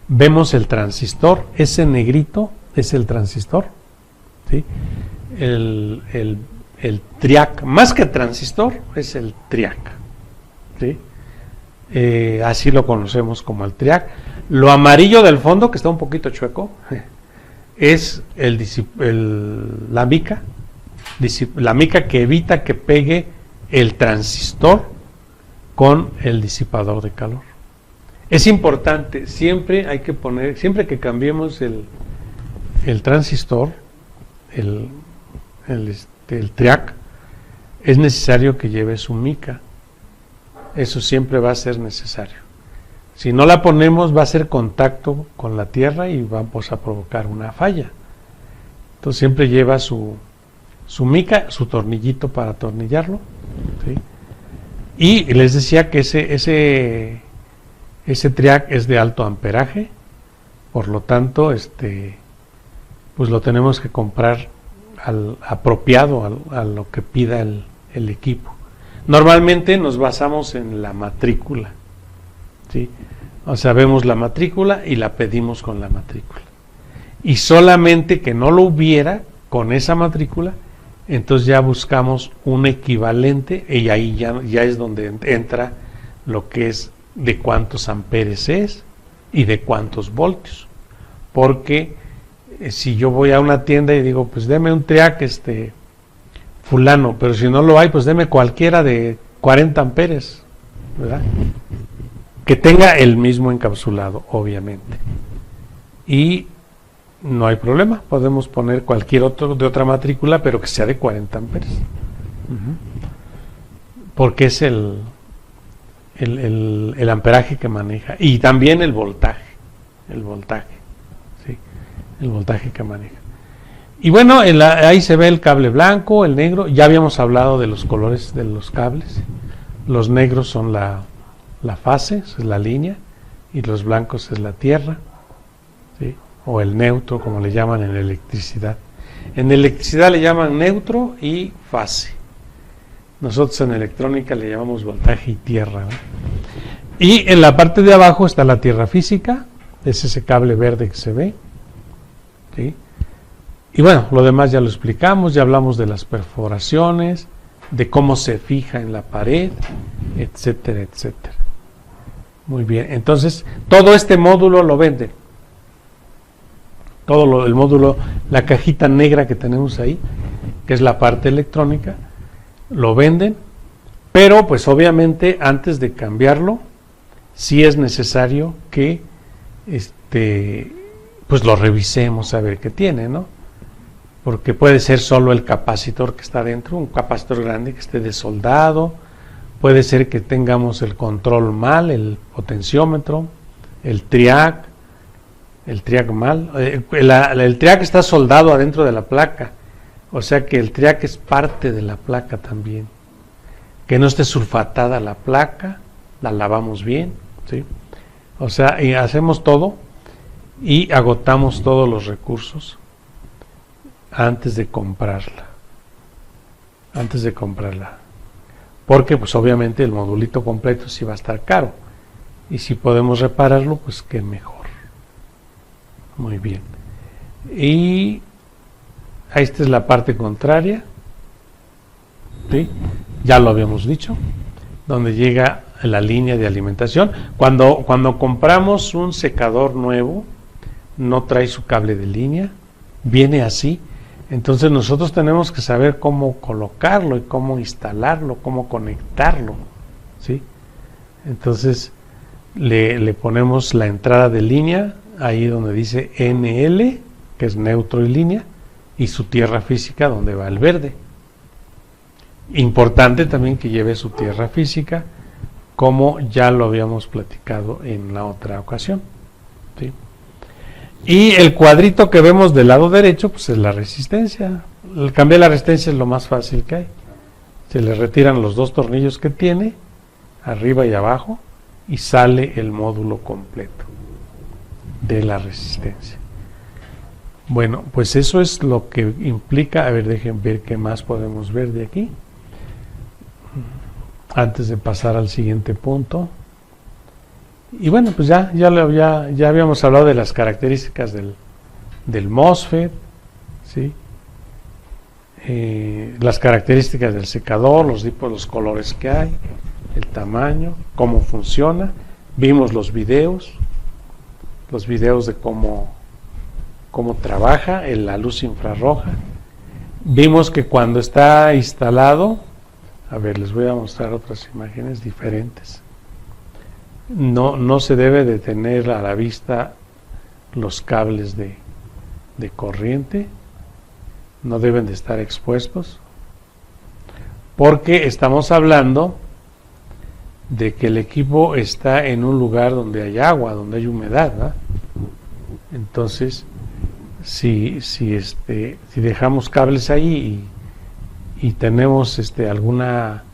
vemos el transistor. Ese negrito es el transistor. ¿Sí? El triac, más que transistor, es el triac. ¿Sí? Así lo conocemos como el triac. Lo amarillo del fondo, que está un poquito chueco, es la mica que evita que pegue el transistor con el disipador de calor. Es importante, siempre hay que poner, siempre que cambiemos el transistor, el triac, es necesario que lleve su mica. Eso siempre va a ser necesario. Si no la ponemos, va a hacer contacto con la tierra y vamos a provocar una falla. Entonces siempre lleva su mica, su tornillito para atornillarlo. ¿Sí? Y les decía que ese triac es de alto amperaje, por lo tanto, pues lo tenemos que comprar apropiado a lo que pida el equipo. Normalmente nos basamos en la matrícula, ¿sí? O sea, vemos la matrícula y la pedimos con la matrícula. Y solamente que no lo hubiera con esa matrícula, entonces ya buscamos un equivalente y ahí ya es donde entra lo que es de cuántos amperes es y de cuántos voltios. Porque si yo voy a una tienda y digo, pues deme un triac fulano, pero si no lo hay, pues deme cualquiera de 40 amperes, ¿verdad? Que tenga el mismo encapsulado, obviamente. Y no hay problema, podemos poner cualquier otro de otra matrícula, pero que sea de 40 amperes. Porque es el amperaje que maneja. Y también el voltaje. ¿Sí? el voltaje que maneja. Y bueno, ahí se ve el cable blanco, el negro. Ya habíamos hablado de los colores de los cables. Los negros son la fase, es la línea, y los blancos es la tierra, ¿sí? O el neutro, como le llaman en electricidad. En electricidad le llaman neutro y fase. Nosotros en electrónica le llamamos voltaje y tierra, ¿no? Y en la parte de abajo está la tierra física, es ese cable verde que se ve, ¿sí? Y bueno, lo demás ya lo explicamos, ya hablamos de las perforaciones, de cómo se fija en la pared, etcétera, etcétera. Muy bien, entonces todo este módulo lo venden. Todo el módulo, la cajita negra que tenemos ahí, que es la parte electrónica, lo venden, pero pues obviamente antes de cambiarlo, sí es necesario que pues lo revisemos a ver qué tiene, ¿no? Porque puede ser solo el capacitor que está dentro, un capacitor grande que esté desoldado, puede ser que tengamos el control mal, el potenciómetro, el triac mal, el triac está soldado adentro de la placa, o sea que el triac es parte de la placa también, que no esté sulfatada la placa, la lavamos bien, ¿sí? O sea, y hacemos todo y agotamos todos los recursos antes de comprarla, porque pues obviamente el modulito completo sí va a estar caro, y si podemos repararlo, pues qué mejor. Muy bien, y esta es la parte contraria, ¿sí? Ya lo habíamos dicho, donde llega la línea de alimentación. Cuando compramos un secador nuevo, no trae su cable de línea, viene así. Entonces nosotros tenemos que saber cómo colocarlo y cómo instalarlo, cómo conectarlo, ¿sí? Entonces le ponemos la entrada de línea ahí donde dice NL, que es neutro y línea, y su tierra física donde va el verde. Importante también que lleve su tierra física, como ya lo habíamos platicado en la otra ocasión, ¿sí? Y el cuadrito que vemos del lado derecho, pues es la resistencia. El cambiar la resistencia es lo más fácil que hay. Se le retiran los dos tornillos que tiene, arriba y abajo, y sale el módulo completo de la resistencia. Bueno, pues eso es lo que implica. A ver, dejen ver qué más podemos ver de aquí, antes de pasar al siguiente punto. Y bueno, pues ya habíamos hablado de las características del MOSFET, ¿sí? Las características del secador, los tipos, los colores que hay, el tamaño, cómo funciona. Vimos los videos de cómo trabaja la luz infrarroja. Vimos que cuando está instalado, a ver, les voy a mostrar otras imágenes diferentes. No se debe de tener a la vista los cables de corriente, no deben de estar expuestos, porque estamos hablando de que el equipo está en un lugar donde hay agua, donde hay humedad, ¿verdad? Entonces, si dejamos cables ahí y tenemos alguna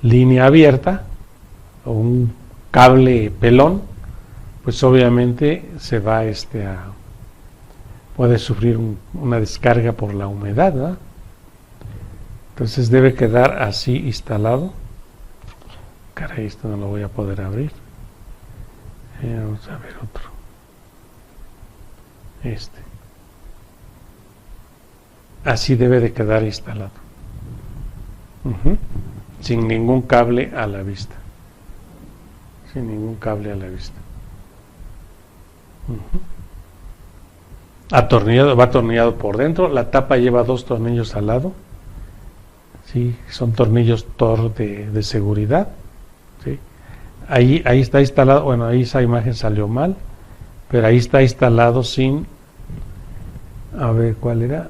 línea abierta o un cable pelón, pues obviamente se va puede sufrir una descarga por la humedad, ¿verdad? Entonces debe quedar así instalado. Caray, esto no lo voy a poder abrir. Vamos a ver otro. Así debe de quedar instalado. Sin ningún cable a la vista. Sin ningún cable a la vista. Va atornillado por dentro. La tapa lleva 2 tornillos al lado. Sí, son tornillos Torx de seguridad. ¿Sí? Ahí está instalado. Bueno, ahí esa imagen salió mal, pero ahí está instalado sin. A ver, ¿cuál era?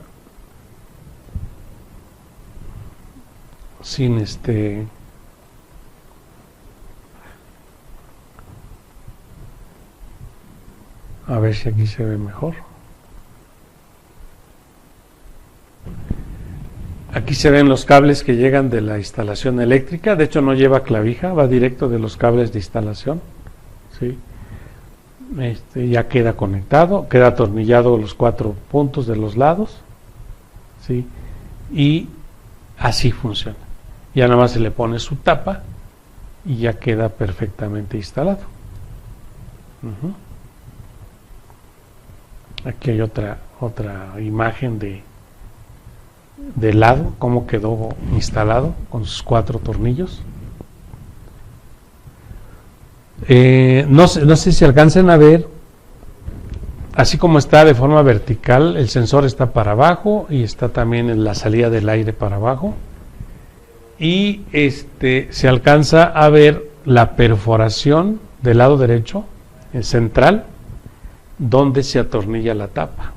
Sin a ver si aquí se ve mejor. Aquí se ven los cables que llegan de la instalación eléctrica. De hecho no lleva clavija, va directo de los cables de instalación. ¿Sí? Ya queda conectado, queda atornillado los 4 puntos de los lados. ¿Sí? Y así funciona. Ya nada más se le pone su tapa y ya queda perfectamente instalado. Aquí hay otra imagen de lado, cómo quedó instalado con sus 4 tornillos. No sé si alcancen a ver, así como está de forma vertical, el sensor está para abajo y está también en la salida del aire para abajo. Y se alcanza a ver la perforación del lado derecho, el central, donde se atornilla la tapa.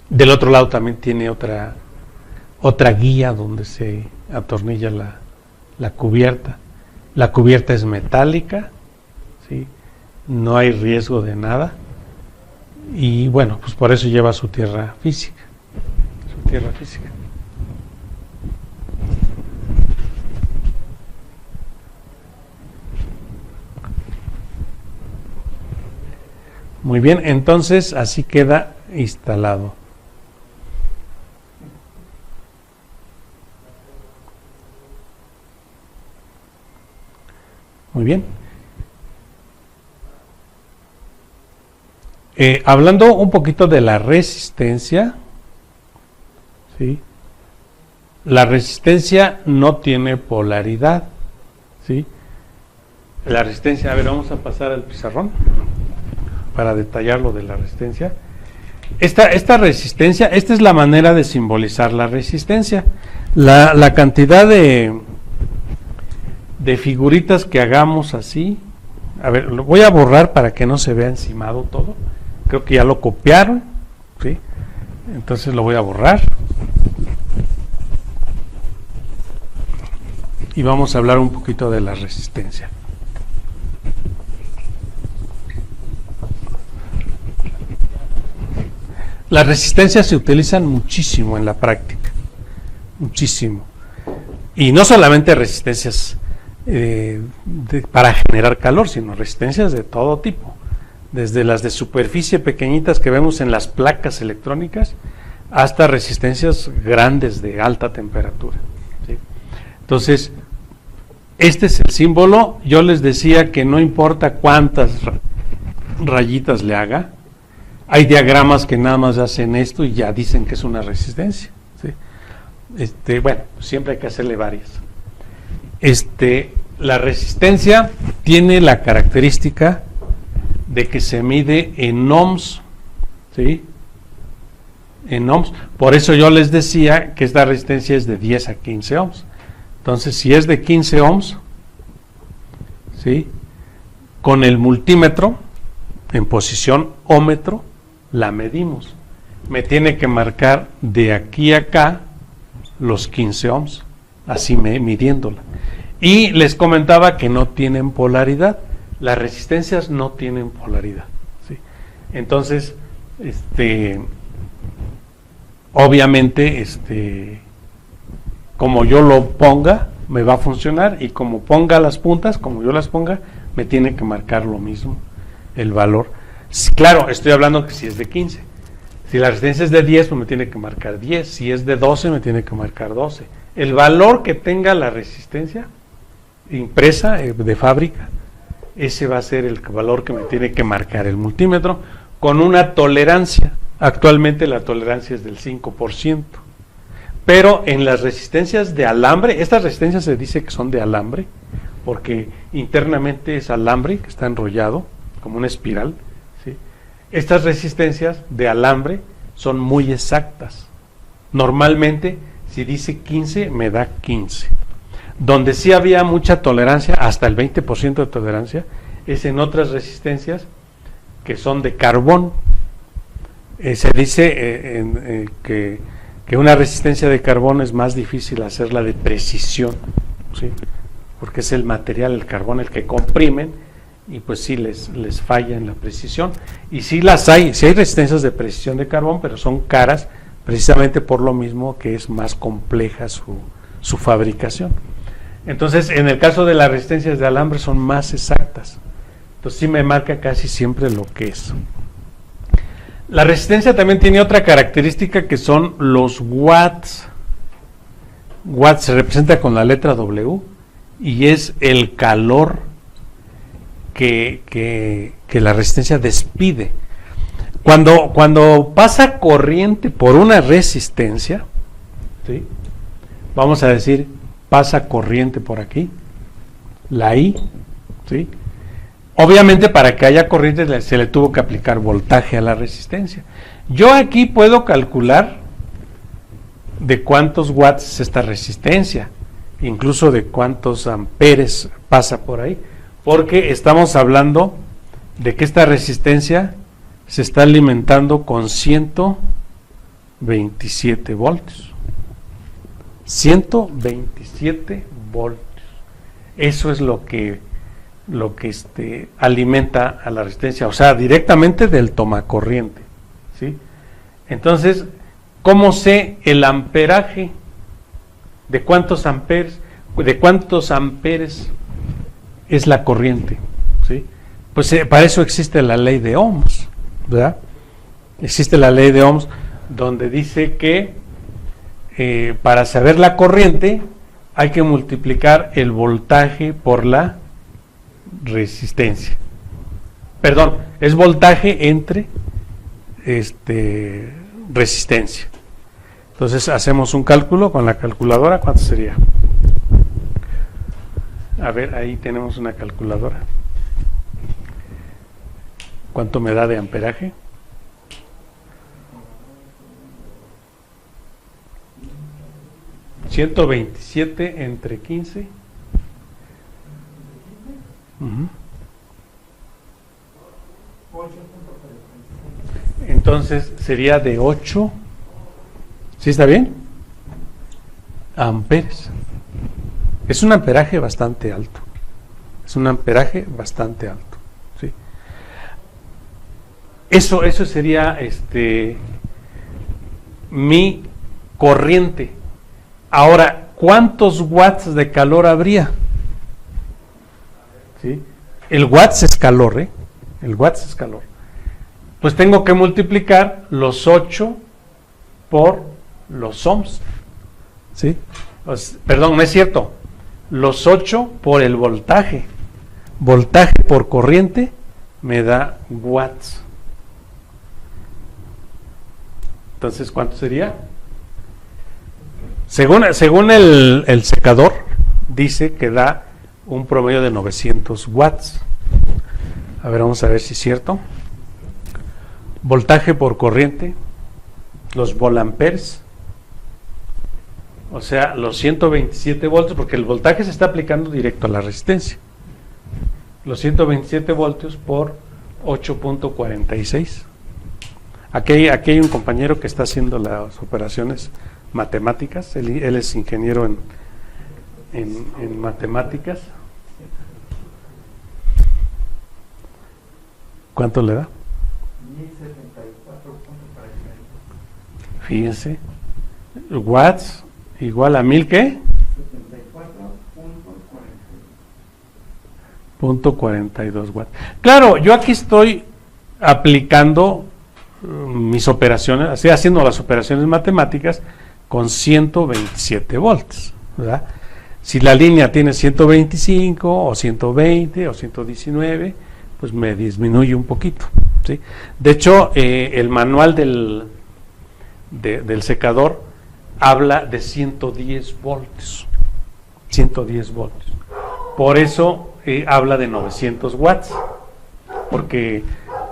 Del otro lado también tiene otra guía donde se atornilla la cubierta. La cubierta es metálica, ¿sí? No hay riesgo de nada. Y bueno, pues por eso lleva su tierra física. Muy bien, entonces así queda instalado. Muy bien. Hablando un poquito de la resistencia, ¿sí? La resistencia no tiene polaridad, ¿sí? La resistencia, a ver, vamos a pasar al pizarrón para detallar lo de la resistencia. Esta resistencia, esta es la manera de simbolizar la resistencia. La cantidad de figuritas que hagamos así, a ver, lo voy a borrar para que no se vea encimado todo. Creo que ya lo copiaron, ¿sí? Entonces lo voy a borrar. Y vamos a hablar un poquito de la resistencia. Las resistencias se utilizan muchísimo en la práctica, muchísimo. Y no solamente resistencias para generar calor, sino resistencias de todo tipo, desde las de superficie pequeñitas que vemos en las placas electrónicas hasta resistencias grandes de alta temperatura, ¿sí? Entonces, este es el símbolo. Yo les decía que no importa cuántas rayitas le haga, hay diagramas que nada más hacen esto y ya dicen que es una resistencia, ¿sí? Bueno, siempre hay que hacerle varias. La resistencia tiene la característica de que se mide en ohms, ¿sí? En ohms. Por eso yo les decía que esta resistencia es de 10 a 15 ohms. Entonces, si es de 15 ohms, ¿sí? Con el multímetro en posición ómetro la medimos. Me tiene que marcar de aquí a acá los 15 ohms, así midiéndola. Y les comentaba que no tienen polaridad. Las resistencias no tienen polaridad, ¿sí? Entonces, obviamente, como yo lo ponga, me va a funcionar, y como ponga las puntas, como yo las ponga, me tiene que marcar lo mismo, el valor. Claro, estoy hablando que si es de 15. Si la resistencia es de 10, pues me tiene que marcar 10. Si es de 12, me tiene que marcar 12. El valor que tenga la resistencia impresa de fábrica, ese va a ser el valor que me tiene que marcar el multímetro, con una tolerancia. Actualmente la tolerancia es del 5%. Pero en las resistencias de alambre, estas resistencias se dice que son de alambre, porque internamente es alambre que está enrollado como una espiral, ¿sí? Estas resistencias de alambre son muy exactas. Normalmente, si dice 15, me da 15. Donde sí había mucha tolerancia, hasta el 20% de tolerancia, es en otras resistencias que son de carbón. Se dice que una resistencia de carbón es más difícil hacerla de precisión, ¿sí? Porque es el material, el carbón, el que comprimen, y pues sí les falla en la precisión. Y sí las hay, sí hay resistencias de precisión de carbón, pero son caras precisamente por lo mismo que es más compleja su fabricación. Entonces, en el caso de las resistencias de alambre son más exactas. Entonces sí me marca casi siempre lo que es. La resistencia también tiene otra característica que son los watts. Watts se representa con la letra W y es el calor que la resistencia despide. Cuando pasa corriente por una resistencia, ¿sí? Vamos a decir, pasa corriente por aquí, la I, ¿sí? Obviamente para que haya corriente se le tuvo que aplicar voltaje a la resistencia. Yo aquí puedo calcular de cuántos watts es esta resistencia, incluso de cuántos amperes pasa por ahí, porque estamos hablando de que esta resistencia se está alimentando con 127 voltios. 127 voltios. Eso es lo que alimenta a la resistencia, o sea, directamente del tomacorriente, ¿sí? Entonces, ¿cómo sé el amperaje? ¿De cuántos amperes es la corriente? ¿Sí? Pues para eso existe la ley de Ohms, ¿verdad? Existe la ley de Ohms donde dice que para saber la corriente hay que multiplicar el voltaje por la resistencia. Perdón, es voltaje entre resistencia. Entonces hacemos un cálculo con la calculadora. ¿Cuánto sería? A ver, ahí tenemos una calculadora. ¿Cuánto me da de amperaje? ¿127 entre 15? Entonces sería de 8. ¿Sí está bien? Amperes. Es un amperaje bastante alto. ¿Sí? Eso sería mi corriente. Ahora, ¿cuántos watts de calor habría? ¿Sí? El watts es calor, ¿eh? El watts es calor. Pues tengo que multiplicar los 8 por los ohms. ¿Sí? Perdón, no es cierto. Los 8 por el voltaje. Voltaje por corriente me da watts. Entonces, ¿cuánto sería? Según el secador, dice que da un promedio de 900 watts. A ver, vamos a ver si es cierto. Voltaje por corriente, los volamperes, o sea, los 127 voltios, porque el voltaje se está aplicando directo a la resistencia. Los 127 voltios por 8.46. Aquí hay un compañero que está haciendo las operaciones matemáticas, él es ingeniero en matemáticas. ¿Cuánto le da? 1074.46. Fíjense, watts igual a 1000 ¿qué? 74.42 watts. Claro, yo aquí estoy aplicando mis operaciones, así haciendo las operaciones matemáticas con 127 volts, ¿verdad? Si la línea tiene 125 o 120 o 119, pues me disminuye un poquito, ¿sí? De hecho, el manual del secador habla de 110 voltios. 110 voltios. Por eso habla de 900 watts, porque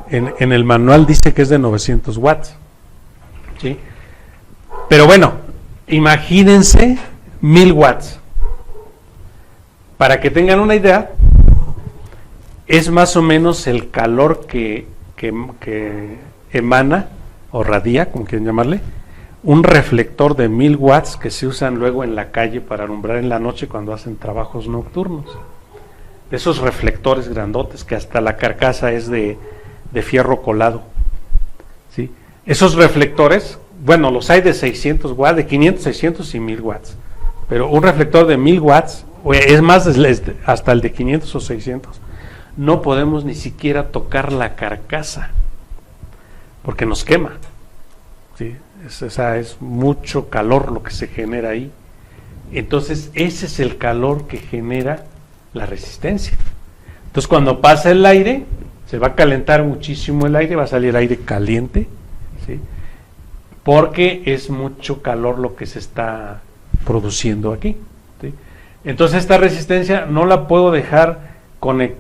en el manual dice que es de 900 watts, ¿sí? Pero bueno, imagínense 1000 watts. Para que tengan una idea, es más o menos el calor que emana o radia, como quieren llamarle, un reflector de 1000 watts que se usan luego en la calle para alumbrar en la noche cuando hacen trabajos nocturnos. Esos reflectores grandotes que hasta la carcasa es de fierro colado, ¿sí? Esos reflectores bueno, los hay de 600 watts, de 500, 600 y 1000 watts. Pero un reflector de 1000 watts, es más, hasta el de 500 o 600, no podemos ni siquiera tocar la carcasa, porque nos quema. ¿Sí? Es mucho calor lo que se genera ahí. Entonces, ese es el calor que genera la resistencia. Entonces, cuando pasa el aire, se va a calentar muchísimo el aire, va a salir aire caliente, ¿sí? Porque es mucho calor lo que se está produciendo aquí, ¿sí? Entonces, esta resistencia no la puedo dejar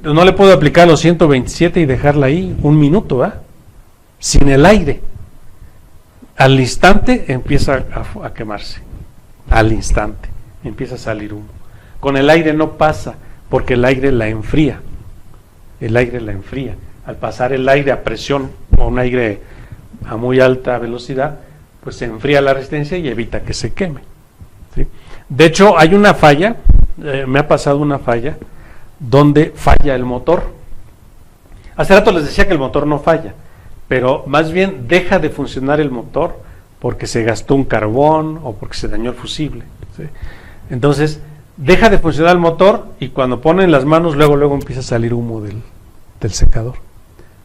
no le puedo aplicar los 127 y dejarla ahí un minuto, ¿verdad? Sin el aire. Al instante empieza a quemarse, al instante empieza a salir humo. Con el aire no pasa, porque el aire la enfría. El aire la enfría. Al pasar el aire a presión o un aire a muy alta velocidad, pues se enfría la resistencia y evita que se queme, ¿sí? De hecho, hay una falla, me ha pasado una falla, donde falla el motor. Hace rato les decía que el motor no falla, pero más bien deja de funcionar el motor porque se gastó un carbón o porque se dañó el fusible, ¿sí? Entonces, deja de funcionar el motor y cuando ponen las manos, luego empieza a salir humo del secador,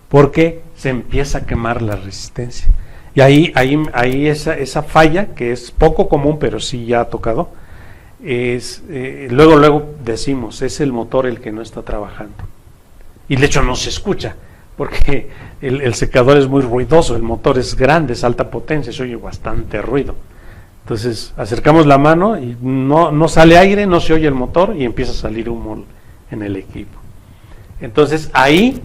porque se empieza a quemar la resistencia. Y ahí esa falla, que es poco común, pero sí ya ha tocado, es luego decimos, es el motor el que no está trabajando. Y de hecho no se escucha, porque el secador es muy ruidoso, el motor es grande, es alta potencia, se oye bastante ruido. Entonces acercamos la mano y no sale aire, no se oye el motor y empieza a salir humo en el equipo. Entonces ahí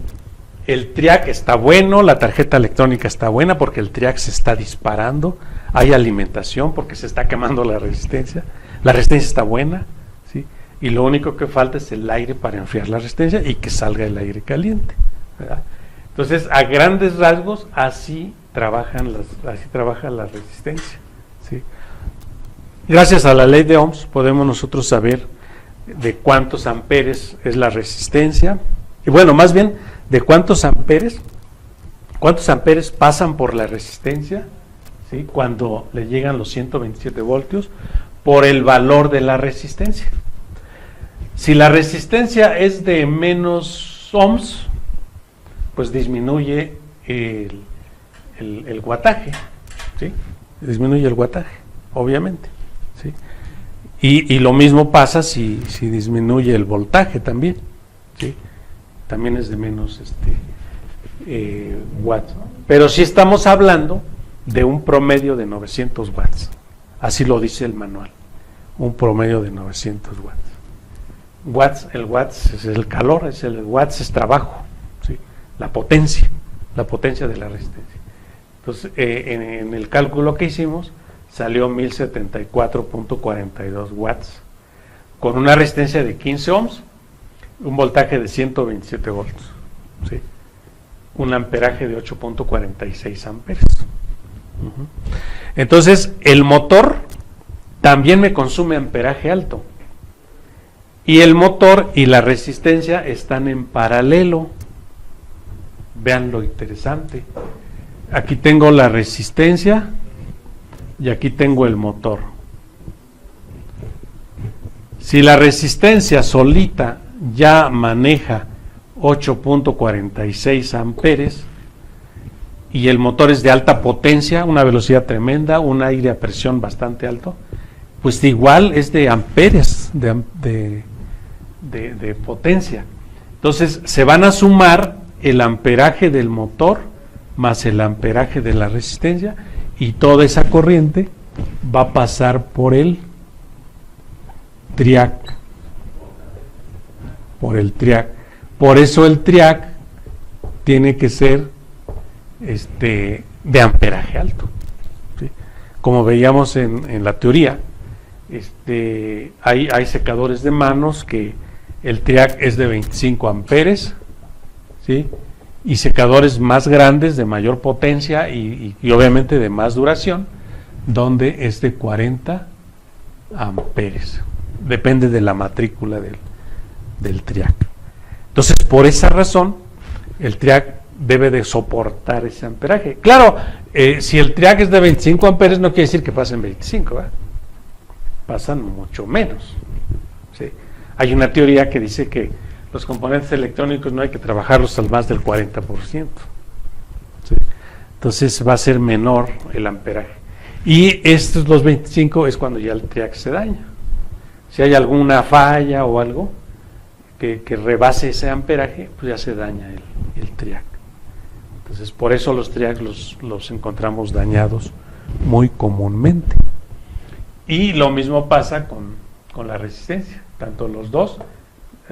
el triac está bueno, la tarjeta electrónica está buena porque el triac se está disparando, hay alimentación porque se está quemando la resistencia está buena, ¿sí? Y lo único que falta es el aire para enfriar la resistencia y que salga el aire caliente, ¿verdad? Entonces, a grandes rasgos, así trabaja la resistencia, ¿sí? Gracias a la ley de Ohms podemos nosotros saber de cuántos amperes es la resistencia, y bueno, más bien, de cuántos amperes pasan por la resistencia, ¿sí? Cuando le llegan los 127 voltios, por el valor de la resistencia. Si la resistencia es de menos ohms, pues disminuye el wattaje, ¿sí? Disminuye el wattaje, obviamente, ¿sí? Y lo mismo pasa si disminuye el voltaje también, ¿sí? También es de menos watts. Pero si estamos hablando de un promedio de 900 watts. Así lo dice el manual, un promedio de 900 watts. El watts es el calor, el watts es trabajo, ¿sí? La potencia de la resistencia. Entonces, en el cálculo que hicimos, salió 1074.42 watts, con una resistencia de 15 ohms, un voltaje de 127 volts, ¿sí? Un amperaje de 8.46 amperes. Entonces, el motor también me consume amperaje alto. Y el motor y la resistencia están en paralelo. Vean lo interesante. Aquí tengo la resistencia y aquí tengo el motor. Si la resistencia solita ya maneja 8.46 amperes y el motor es de alta potencia, una velocidad tremenda, un aire a presión bastante alto, pues igual es de amperes de potencia. Entonces se van a sumar el amperaje del motor más el amperaje de la resistencia y toda esa corriente va a pasar por el triac. Por eso el triac tiene que ser de amperaje alto, ¿sí? Como veíamos en la teoría, hay secadores de manos que el triac es de 25 amperes, ¿sí? Y secadores más grandes de mayor potencia y obviamente de más duración, donde es de 40 amperes, depende de la matrícula del triac. Entonces, por esa razón, el triac debe de soportar ese amperaje. Claro, si el triac es de 25 amperes, no quiere decir que pasen 25, ¿verdad? Pasan mucho menos. ¿Sí? Hay una teoría que dice que los componentes electrónicos no hay que trabajarlos al más del 40%. ¿Sí? Entonces va a ser menor el amperaje. Y estos, los 25, es cuando ya el triac se daña. Si hay alguna falla o algo que rebase ese amperaje, pues ya se daña el triac. Entonces, por eso los triacs los encontramos dañados muy comúnmente. Y lo mismo pasa con la resistencia. Tanto los dos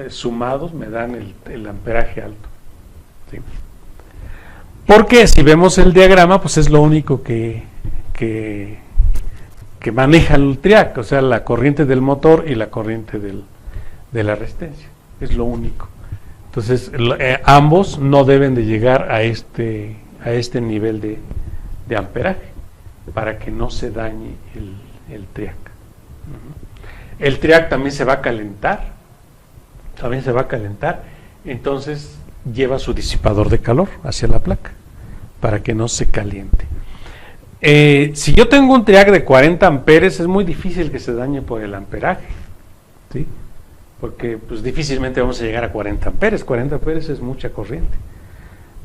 sumados me dan el amperaje alto. ¿Sí? Porque si vemos el diagrama, pues es lo único que maneja el triac, o sea, la corriente del motor y la corriente de la resistencia. Es lo único. Entonces, ambos no deben de llegar a este nivel de amperaje para que no se dañe el triac. El triac también se va a calentar, entonces lleva su disipador de calor hacia la placa para que no se caliente. Si yo tengo un triac de 40 amperes, es muy difícil que se dañe por el amperaje, ¿sí? Porque pues difícilmente vamos a llegar a 40 amperes. 40 amperes es mucha corriente,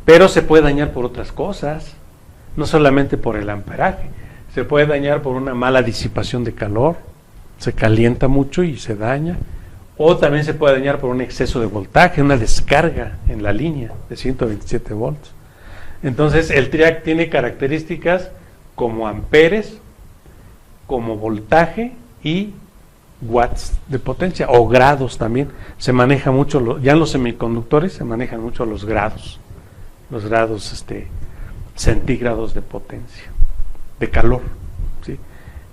pero se puede dañar por otras cosas, no solamente por el amperaje. Se puede dañar por una mala disipación de calor, se calienta mucho y se daña, o también se puede dañar por un exceso de voltaje, una descarga en la línea de 127 volts. Entonces el triac tiene características como amperes, como voltaje y watts de potencia, o grados también. Se maneja mucho, ya en los semiconductores se manejan mucho los grados centígrados de potencia, de calor, ¿sí?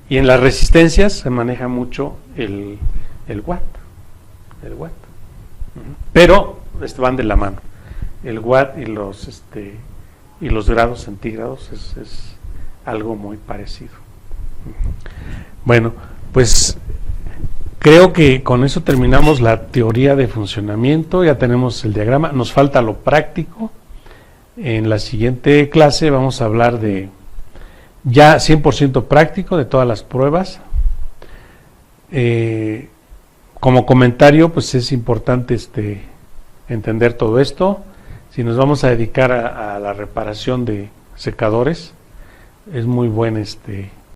Y en las resistencias se maneja mucho el watt. Pero van de la mano. El watt y los grados centígrados es algo muy parecido. Bueno, pues creo que con eso terminamos la teoría de funcionamiento, ya tenemos el diagrama, nos falta lo práctico. En la siguiente clase vamos a hablar de ya 100% práctico de todas las pruebas. Como comentario, pues es importante entender todo esto. Si nos vamos a dedicar a la reparación de secadores, es muy buen